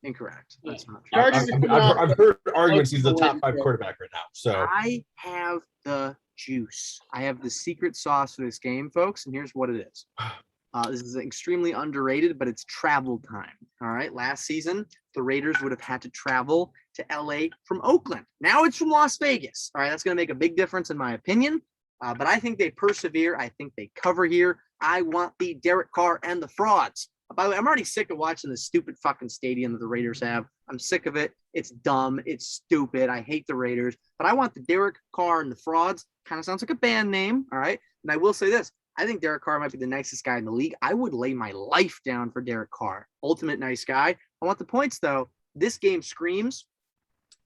Incorrect. That's not true. I've heard arguments he's the top 5 quarterback right now. So I have the juice. I have the secret sauce for this game, folks, and here's what it is. This is extremely underrated, but it's travel time. All right. Last season, the Raiders would have had to travel to LA from Oakland. Now it's from Las Vegas. All right. That's going to make a big difference, in my opinion. But I think they persevere. I think they cover here. I want the Derek Carr and the frauds. By the way, I'm already sick of watching the stupid fucking stadium that the Raiders have. I'm sick of it. It's dumb. It's stupid. I hate the Raiders. But I want the Derek Carr and the frauds. Kind of sounds like a band name. All right. And I will say this. I think Derek Carr might be the nicest guy in the league. I would lay my life down for Derek Carr. Ultimate nice guy. I want the points, though. This game screams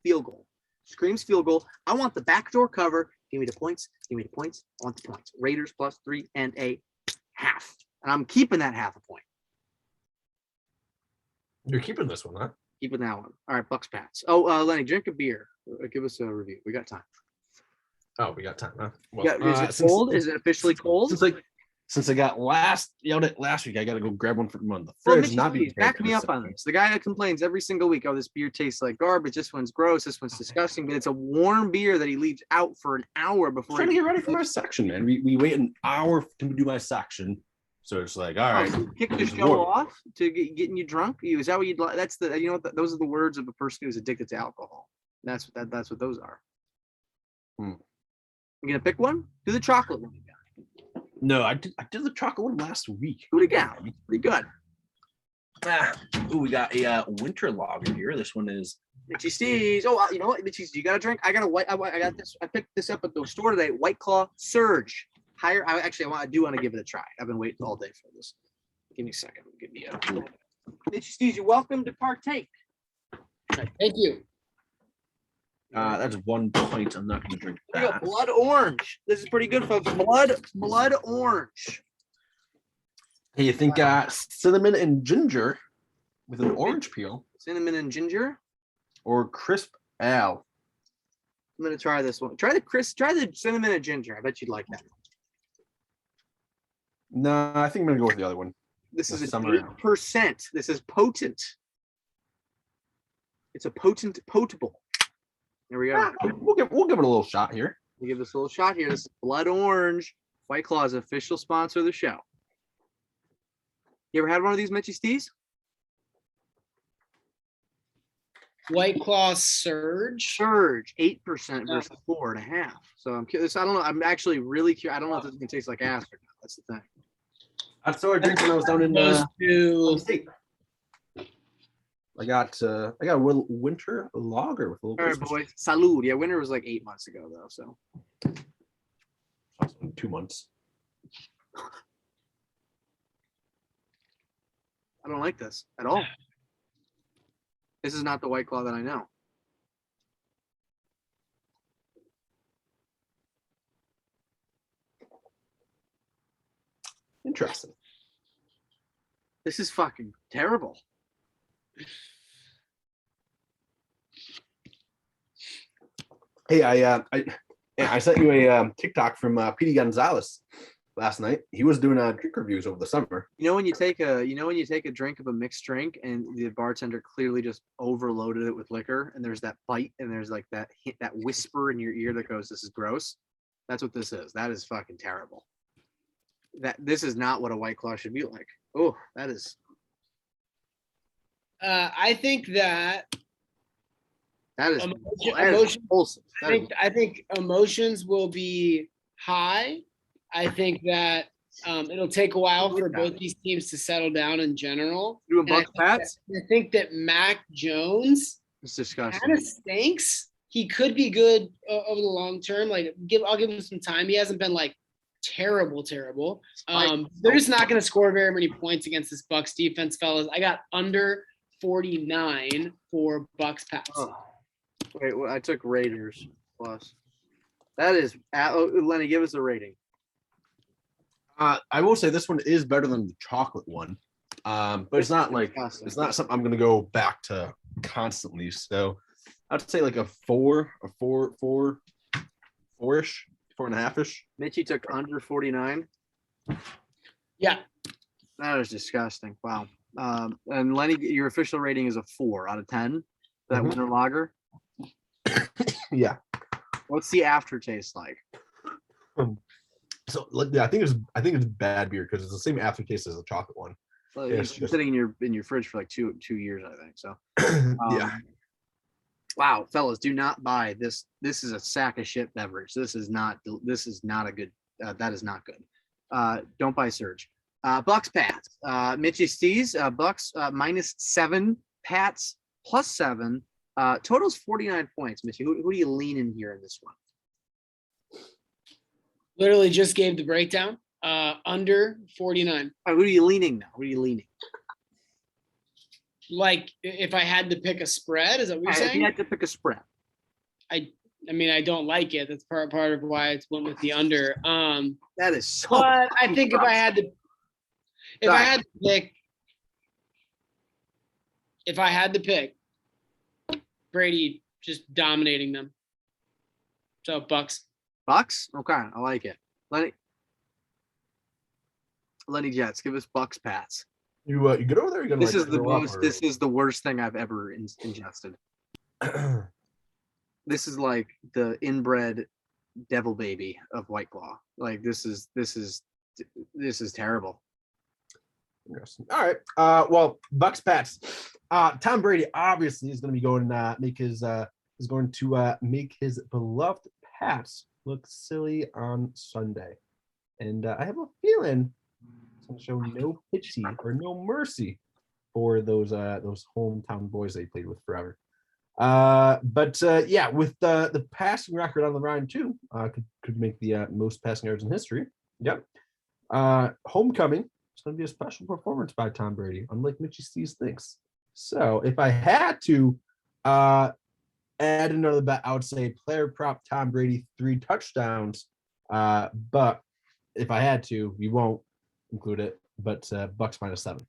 field goal. Screams field goal. I want the backdoor cover. Give me the points. Give me the points. I want the points. Raiders plus 3.5. And I'm keeping that half a point. You're keeping this one, huh? Keeping that one. All right, Bucs Pats. Oh, Lenny, drink a beer. Give us a review. We got time. Oh, we got time, huh? Well, is it cold? Is it officially cold? Since I got yelled at last week, I got to go grab one from the Well, fridge. back me up on this. The guy that complains every single week, oh, this beer tastes like garbage. This one's gross. This one's disgusting. But it's a warm beer that he leaves out for an hour before. I'm trying to get ready for my section, man. We wait an hour to do my section. So it's like, all right. Kick the show off to getting you drunk. Is that what you'd like? That's the, you know what, those are the words of a person who's addicted to alcohol. That's what those are. You gonna pick one? Do the chocolate one again. No, I did the chocolate one last week. Do it again. Pretty good. We got a winter lager here. This one is Mitchys Steez. Oh, you know what, Mitchys, do you got a drink? I got this. I picked this up at the store today. White Claw Surge. Higher. I do want to give it a try. I've been waiting all day for this. Give me a second. Give me a Mitchys Steez. You're welcome to partake. Thank you. That's 1 pint. I'm not going to drink There you go. that. Blood orange. This is pretty good, folks. Blood orange. Hey, you think cinnamon and ginger with an orange peel Cinnamon and ginger. or crisp ale? I'm gonna try this one. Try the cinnamon and ginger. I bet you'd like that. No, I think I'm going to go with the other one. This is a summer 8%. This is potent. It's a potable. There we go. We'll give it a little shot here. We'll give this a little shot here. This is Blood Orange. White Claw is official sponsor of the show. You ever had one of these, Mitchy Steez? White Claw Surge. 8% versus 4.5. So I'm curious. I don't know. I'm actually really curious. I don't know if this is gonna taste like ass or not. That's the thing. That's what I drank when I was down in state. I got a winter lager with a little. All right, boys. Salud. Yeah, winter was like 8 months ago, though. So 2 months. I don't like this at all. This is not the White Claw that I know. Interesting. This is fucking terrible. Hey, I sent you a TikTok from Petey Gonzalez last night. He was doing drink reviews over the summer. You know when you take a drink of a mixed drink and the bartender clearly just overloaded it with liquor and there's that bite and there's like that whisper in your ear that goes, "This is gross." That's what this is. That is fucking terrible. This is not what a White Claw should be like. Oh, that is. I think that wholesome. I think emotions will be high. I think that it'll take a while for both these teams to settle down in general. Doing Bucs Pats? I think that Mac Jones It's disgusting. kind of stinks. He could be good over the long term. Like I'll give him some time. He hasn't been like terrible. They're just not going to score very many points against this Bucs defense, fellas. I got under 49 for Bucs Pats. Oh. Wait, well, I took Raiders plus. That is, Lenny, give us a rating. I will say this one is better than the chocolate one, but it's not something I'm going to go back to constantly. So I'd say like a 4-ish, 4.5-ish. Mitchy took under 49. Yeah. That is disgusting. Wow. And Lenny, your official rating is a 4 out of 10. That Mhm. winter lager. Yeah. What's the aftertaste like? So like, yeah, I think it's bad beer because it's the same aftertaste as the chocolate one. Well, Yeah, it's it's been just- sitting in your fridge for like two years, I think. So, Yeah. Wow, fellas, do not buy this. This is a sack of shit beverage. This is not a good. That is not good. Don't buy Surge. Bucs Pats. Mitchy Steez. Bucs -7. Pats +7. Total's 49 points. Mitchy, who do you lean in here in this one? Literally just gave the breakdown. Under 49. Who are you leaning now? Who are you leaning? Like if I had to pick a spread, is that what you're If you saying? had to pick a spread. I mean, I don't like it. That's part of why I went with the under. That is so. But I think if I had to pick, Brady just dominating them. So Bucs. Bucs? Okay, I like it. Lenny Jets, give us Bucs Pats. You get over there. You're gonna. This like, is the throw up most. or- This is the worst thing I've ever ingested. This is like the inbred devil baby of White Claw. Like this is terrible. Interesting. All right. Well, Bucs Pats. Tom Brady obviously is going to be going make his beloved Pats look silly on Sunday, and I have a feeling it's going to show no pity or no mercy for those hometown boys they played with forever. But yeah, with the passing record on the line too, could make the most passing yards in history. Yep. Homecoming. It's going to be a special performance by Tom Brady, unlike Mitchys Steez thinks. So if I had to add another bet, I would say player prop Tom Brady 3 touchdowns. But if I had to, we won't include it. But Bucs -7.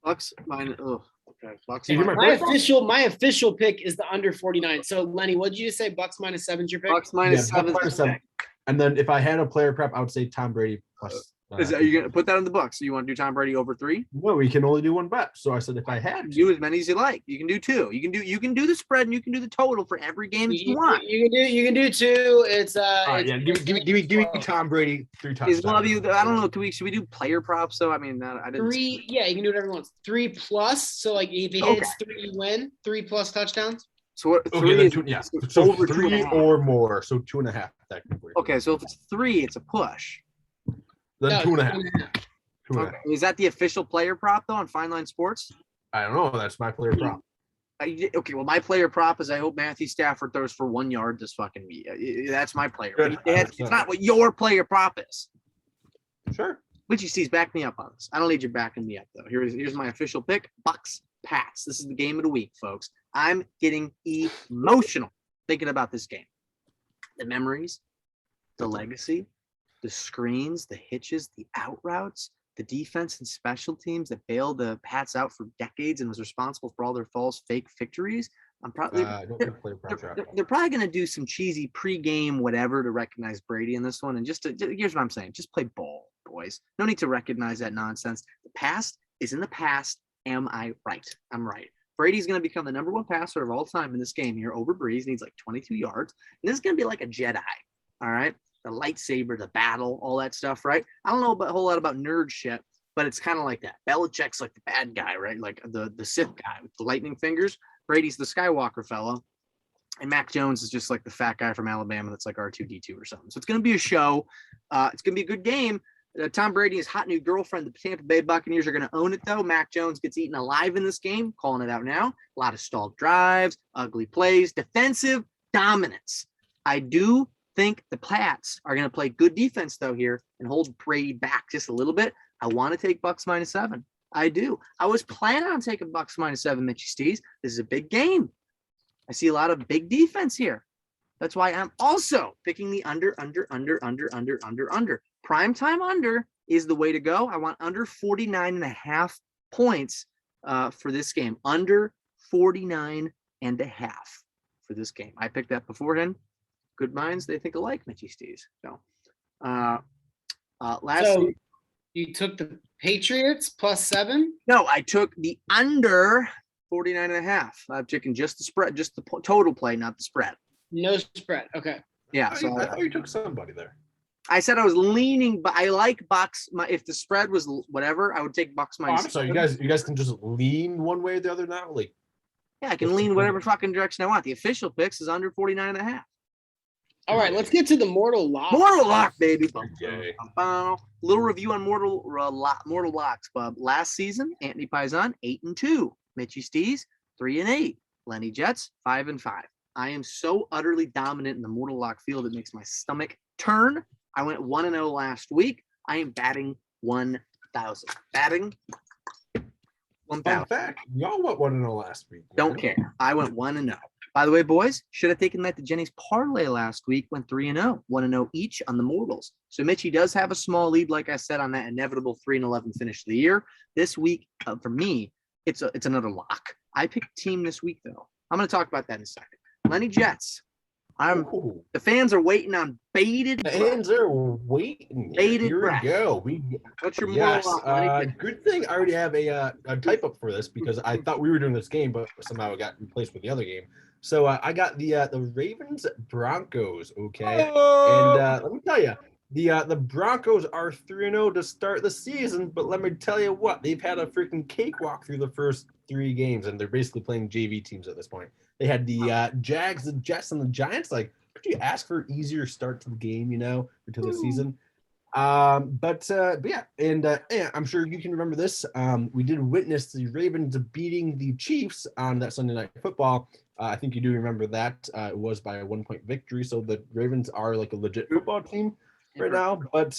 Bucs minus. Oh, okay. Bucs. Did you hear minus- My official pick is the under 49. So Lenny, what did you say? Bucs -7's your pick? Bucs minus Yeah, Bucs 7. -7. And then if I had a player prep, I would say Tom Brady plus. Are you gonna put that in the Bucs? So you want to do Tom Brady over 3? No, we can only do one bet. So I said if I had to. Do as many as you like. You can do 2. You can do the spread and you can do the total for every game that you want. You can do 2. It's All right, yeah, give me Tom Brady 3 touchdowns. Is love you? I don't know. Should we do player props though? I mean, I didn't. 3. Yeah, you can do whatever you want. 3 plus. So like if he hits 3, you win. 3 plus touchdowns. So what? Okay, 3 then is 2, yeah. it's So over 3 2.5. or more. So 2.5 technically. Okay, so if it's 3, it's a push. Then No, 2.5. 2.5. Okay. Is that the official player prop though on Fine Line Sports? I don't know. That's my player prop. Okay, well, my player prop is I hope Matthew Stafford throws for 1 yard this fucking week. That's my player. Good. It's not what your player prop is. Sure. Mitchy Steez, back me up on this. I don't need you backing me up though. Here's my official pick: Bucs Pats. This is the game of the week, folks. I'm getting emotional thinking about this game. The memories, the legacy, the screens, the hitches, the out routes, the defense and special teams that bailed the Pats out for decades and was responsible for all their false fake victories. I'm probably Don't think player prop trap. they're probably going to do some cheesy pregame whatever to recognize Brady in this one. And here's what I'm saying: just play ball, boys. No need to recognize that nonsense. The past is in the past. Am I right? I'm right. Brady's going to become the number 1 passer of all time in this game here over Breeze. Needs like 22 yards. And this is going to be like a Jedi. All right. The lightsaber, the battle, all that stuff, right? I don't know a whole lot about nerd shit, but it's kind of like that. Belichick's like the bad guy, right? Like the Sith guy with the lightning fingers. Brady's the Skywalker fellow. And Mac Jones is just like the fat guy from Alabama that's like R2-D2 or something. So it's going to be a show. It's going to be a good game. Tom Brady and his hot new girlfriend, the Tampa Bay Buccaneers, are going to own it, though. Mac Jones gets eaten alive in this game. Calling it out now. A lot of stalled drives, ugly plays, defensive dominance. I do think the Pats are going to play good defense, though, here and hold Brady back just a little bit. I want to take Bucs -7. I do. I was planning on taking Bucs -7, Mitchy Steez. This is a big game. I see a lot of big defense here. That's why I'm also picking the under. Prime time under is the way to go. I want under 49.5 points for this game. Under 49.5 for this game. I picked that beforehand. Good minds, they think alike, Mitchy Steez. So, lastly, You took the Patriots +7. No, I took the under 49.5. I've taken just the spread, just the total play, not the spread. No spread. Okay. Yeah. I So thought you took somebody there. I said I was leaning, but I like Bucs. If the spread was whatever, I would take Bucs Oh, minus. I'm sorry, you guys can just lean one way or the other now. Like, Yeah, I can lean whatever fucking direction I want. The official picks is under 49.5. All right, let's get to the Mortal Lock. Mortal Lock, baby. Okay. Little review on Mortal Locks, bub. Last season, Antony Paisan 8-2, Mitchy Steez 3-8, Lenny Jets 5-5. I am so utterly dominant in the Mortal Lock field it makes my stomach turn. I went 1-0 last week. I am batting 1,000. Batting 1,000. Fun fact, y'all went 1-0 last week. Don't care. I went 1-0. By the way, boys, should have taken that to Jenny's parlay last week. Went 3-0, 1-0 each on the Mortals. So Mitchy does have a small lead, like I said, on that inevitable 3-11 finish of the year. This week, for me, it's another lock. I picked a team this week, though. I'm going to talk about that in a second. Lenny Jets. The fans are waiting on bated. Fans are waiting. Bated Here breath. we go. What's your Mortal Yes. Lock, Lenny? Good thing I already have a type up for this because I thought we were doing this game, but somehow it got replaced with the other game. So I got the Ravens Broncos. Okay, and let me tell you, the Broncos are 3-0 to start the season, but let me tell you what, they've had a freaking cakewalk through the first 3 games, and they're basically playing JV teams at this point. They had the Jags, the Jets, and the Giants. Like, could you ask for an easier start to the game, or to the season? But yeah, and yeah, I'm sure you can remember this. We did witness the Ravens beating the Chiefs on that Sunday Night Football. I think you do remember that. It was by a 1-point victory, so the Ravens are like a legit football team right now. But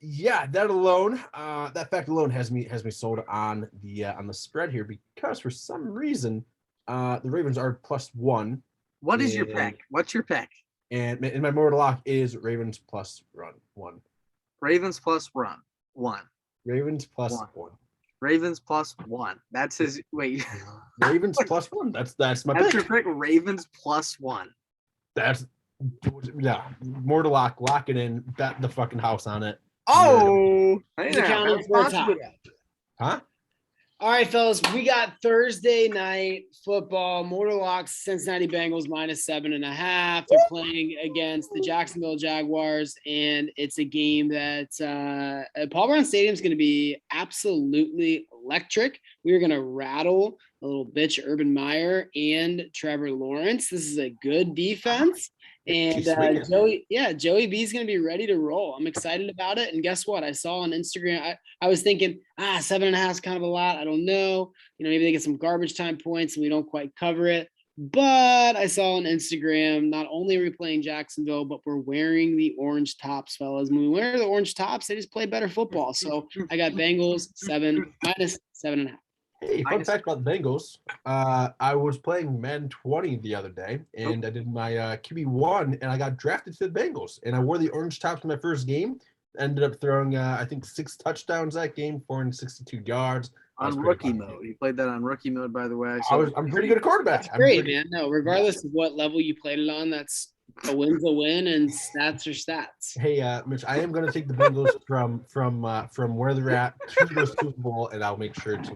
yeah, that alone, that fact alone has me sold on the spread here because for some reason, the Ravens are +1. What is your pick? What's your pick? And in my Mortal Lock is Ravens +1. Ravens +1. Ravens +1. Ravens +1. That's his. Wait. Ravens +1. That's my That's pick. your pick. Ravens +1. That's yeah. Mortal Lock. Lock it in. Bet the fucking house on it. Oh, hey The now, counting that's for a possible. tie. Huh? All right, fellas, we got Thursday night football. Mortal Locks, Cincinnati Bengals -7.5. They're playing against the Jacksonville Jaguars, and it's a game that Paul Brown Stadium is going to be absolutely electric. We are going to rattle a little bitch Urban Meyer and Trevor Lawrence. This is a good defense. And Joey B is going to be ready to roll. I'm excited about it. And guess what? I saw on Instagram, I was thinking, 7.5 is kind of a lot. I don't know. Maybe they get some garbage time points and we don't quite cover it. But I saw on Instagram, not only are we playing Jacksonville, but we're wearing the orange tops, fellas. When we wear the orange tops, they just play better football. So I got Bengals -7.5. Hey, fun fact about the Bengals. I was playing Madden 20 the other day, and I did my QB1, and I got drafted to the Bengals. And I wore the orange tops in my first game. Ended up throwing, I think, 6 touchdowns that game, 462 yards. On rookie mode. You played that on rookie mode, by the way. I'm pretty good at quarterback. That's great, man. No, regardless of what level you played it on, that's a win's a win, and stats are stats. Hey, Mitch, I am going to take the Bengals from where they're at to the Super Bowl, and I'll make sure to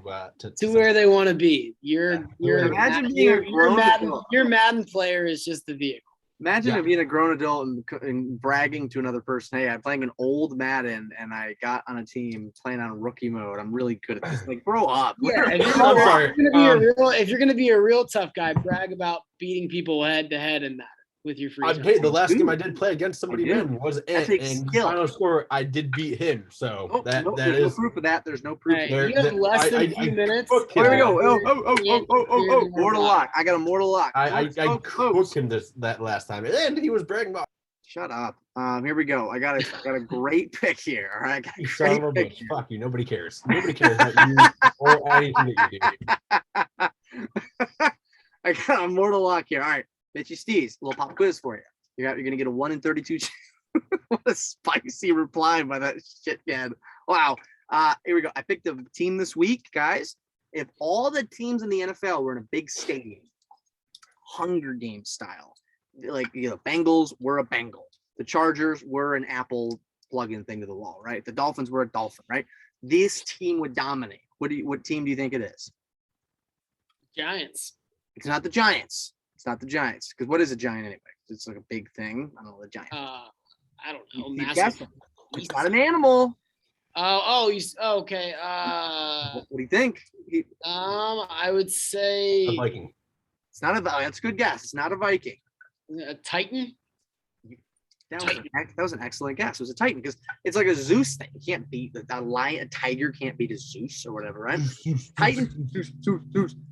where they want to be. Your Madden player is just the vehicle. Imagine being a grown adult and bragging to another person, hey, I'm playing an old Madden and I got on a team playing on rookie mode. I'm really good at this. Like, grow up. Yeah, if you're going to be a real tough guy, brag about beating people head to head in Madden with your free time. Hey, the last game I did play against somebody was and final score I did beat him. So there's no proof of that. There's no proof. Right, you have less than a few minutes. Here we go. Mortal Lock. I got a Mortal Lock. I cooked him that last time, and he was bragging about. Shut up. Here we go. I got a great pick here. All right. Fuck you. Nobody cares. Nobody cares about you or anything that you do. I got a Mortal Lock here. All right. Mitchys Steez, a little pop quiz for you. You're going to get a 1 in 32. What a spicy reply by that shit kid. Wow. Here we go. I picked a team this week, guys. If all the teams in the NFL were in a big stadium, Hunger Games style, like Bengals were a Bengal, the Chargers were an Apple plug-in thing to the wall, right? If the Dolphins were a Dolphin, right? This team would dominate. What team do you think it is? Giants. It's not the Giants. It's not the Giants. Because what is a giant anyway? It's like a big thing. I don't know the giant. I don't know. Keep Massive. guessing. It's not an animal. Okay. What do you think? I would say A Viking. It's not a. That's a good guess. It's not a Viking. a Titan. That was an excellent guess. It was a Titan because it's like a Zeus thing. You can't beat a lion. A tiger can't beat a Zeus or whatever, right? Zeus.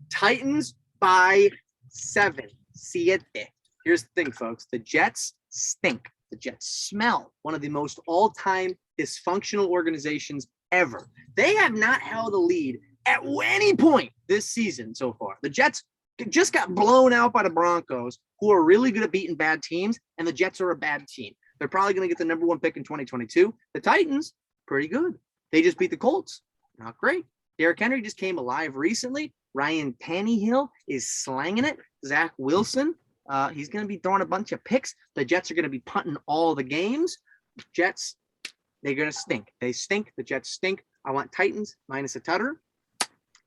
Titans by 7. See it there. Here's the thing, folks. The Jets stink. The Jets smell. One of the most all-time dysfunctional organizations ever. They have not held a lead at any point this season so far. The Jets just got blown out by the Broncos, who are really good at beating bad teams, and the Jets are a bad team. They're probably going to get the number 1 pick in 2022. The Titans, pretty good. They just beat the Colts. Not great. Derrick Henry just came alive recently. Ryan Tannehill is slanging it. Zach Wilson, he's going to be throwing a bunch of picks. The Jets are going to be punting all the games. Jets, they're going to stink. They stink. The Jets stink. I want Titans minus a tutter.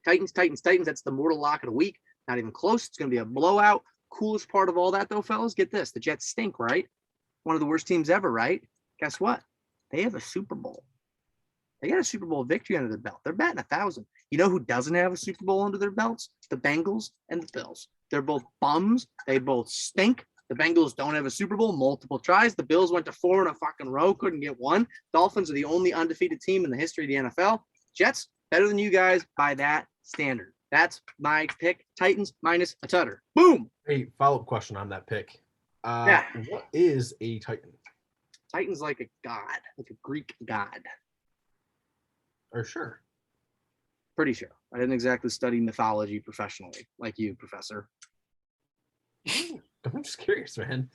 Titans. That's the mortal lock of the week. Not even close. It's going to be a blowout. Coolest part of all that, though, fellas, get this. The Jets stink, right? One of the worst teams ever, right? Guess what? They have a Super Bowl. They got a Super Bowl victory under their belt. They're batting 1,000. You know who doesn't have a Super Bowl under their belts? The Bengals and the Bills. They're both bums. They both stink. The Bengals don't have a Super Bowl, multiple tries. The Bills went to 4 in a fucking row, couldn't get one. Dolphins are the only undefeated team in the history of the NFL. Jets, better than you guys by that standard. That's my pick. Titans minus a tutter. Boom. Hey, follow-up question on that pick. Yeah. What is a Titan? Titan's like a god, like a Greek god. Or sure. Pretty sure. I didn't exactly study mythology professionally like you, Professor. I'm just curious, man.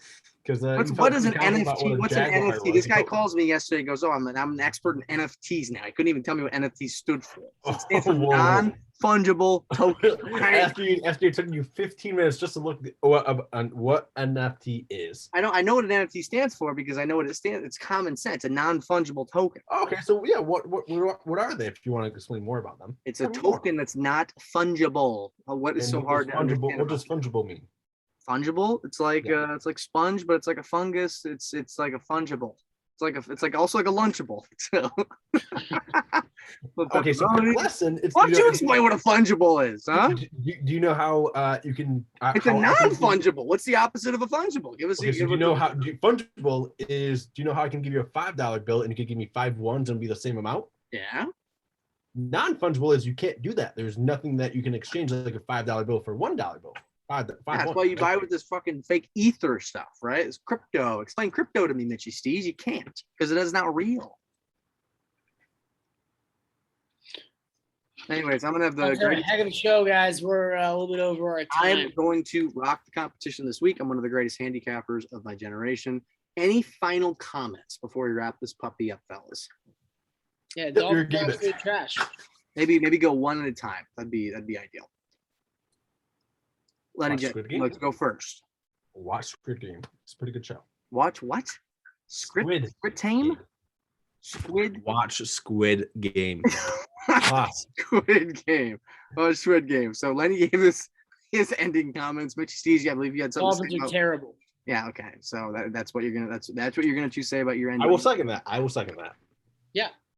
Because what is an NFT? What's an NFT? This guy calls me yesterday and goes, "Oh, I'm an expert in NFTs now." I couldn't even tell me what NFT stood for. It stands for non-fungible token. After it took you 15 minutes just to look what NFT is. I know what an NFT stands for because I know what it stands. It's common sense. A non-fungible token. Okay, so yeah, what are they? If you want to explain more about them, it's a token that's not fungible. What is so hard to understand? What does fungible mean? Fungible. It's like it's like sponge, but it's like a fungus. It's like a fungible. It's like also like a lunchable. So. Okay, so quick lesson. Why don't you explain what a fungible is, huh? Do you know how you can? It's a non-fungible. What's the opposite of a fungible? Give us. Okay, so fungible is? Do you know how I can give you a $5 bill and you can give me 5 ones and be the same amount? Yeah. Non-fungible is you can't do that. There's nothing that you can exchange like a $5 bill for a $1 bill. That's why you buy with this fucking fake ether stuff, right? It's crypto. Explain crypto to me, Mitchy Steez. You can't because it is not real. Anyways, I'm gonna have the heck of a show, guys. We're a little bit over our time. I'm going to rock the competition this week. I'm one of the greatest handicappers of my generation. Any final comments before we wrap this puppy up, fellas? Yeah, Dolphins trash. Maybe go one at a time. That'd be ideal. Let's go first. Watch Squid Game. It's a pretty good show. Watch what? Squid Tame? Squid. Watch Squid Game. Squid Game. Oh, Squid Game. So Lenny gave us his ending comments. Mitchy Steez, I believe you had something. Dolphins are terrible. Yeah. Okay. So that's what you're gonna. That's what you're gonna say about your ending. I will second that. Yeah.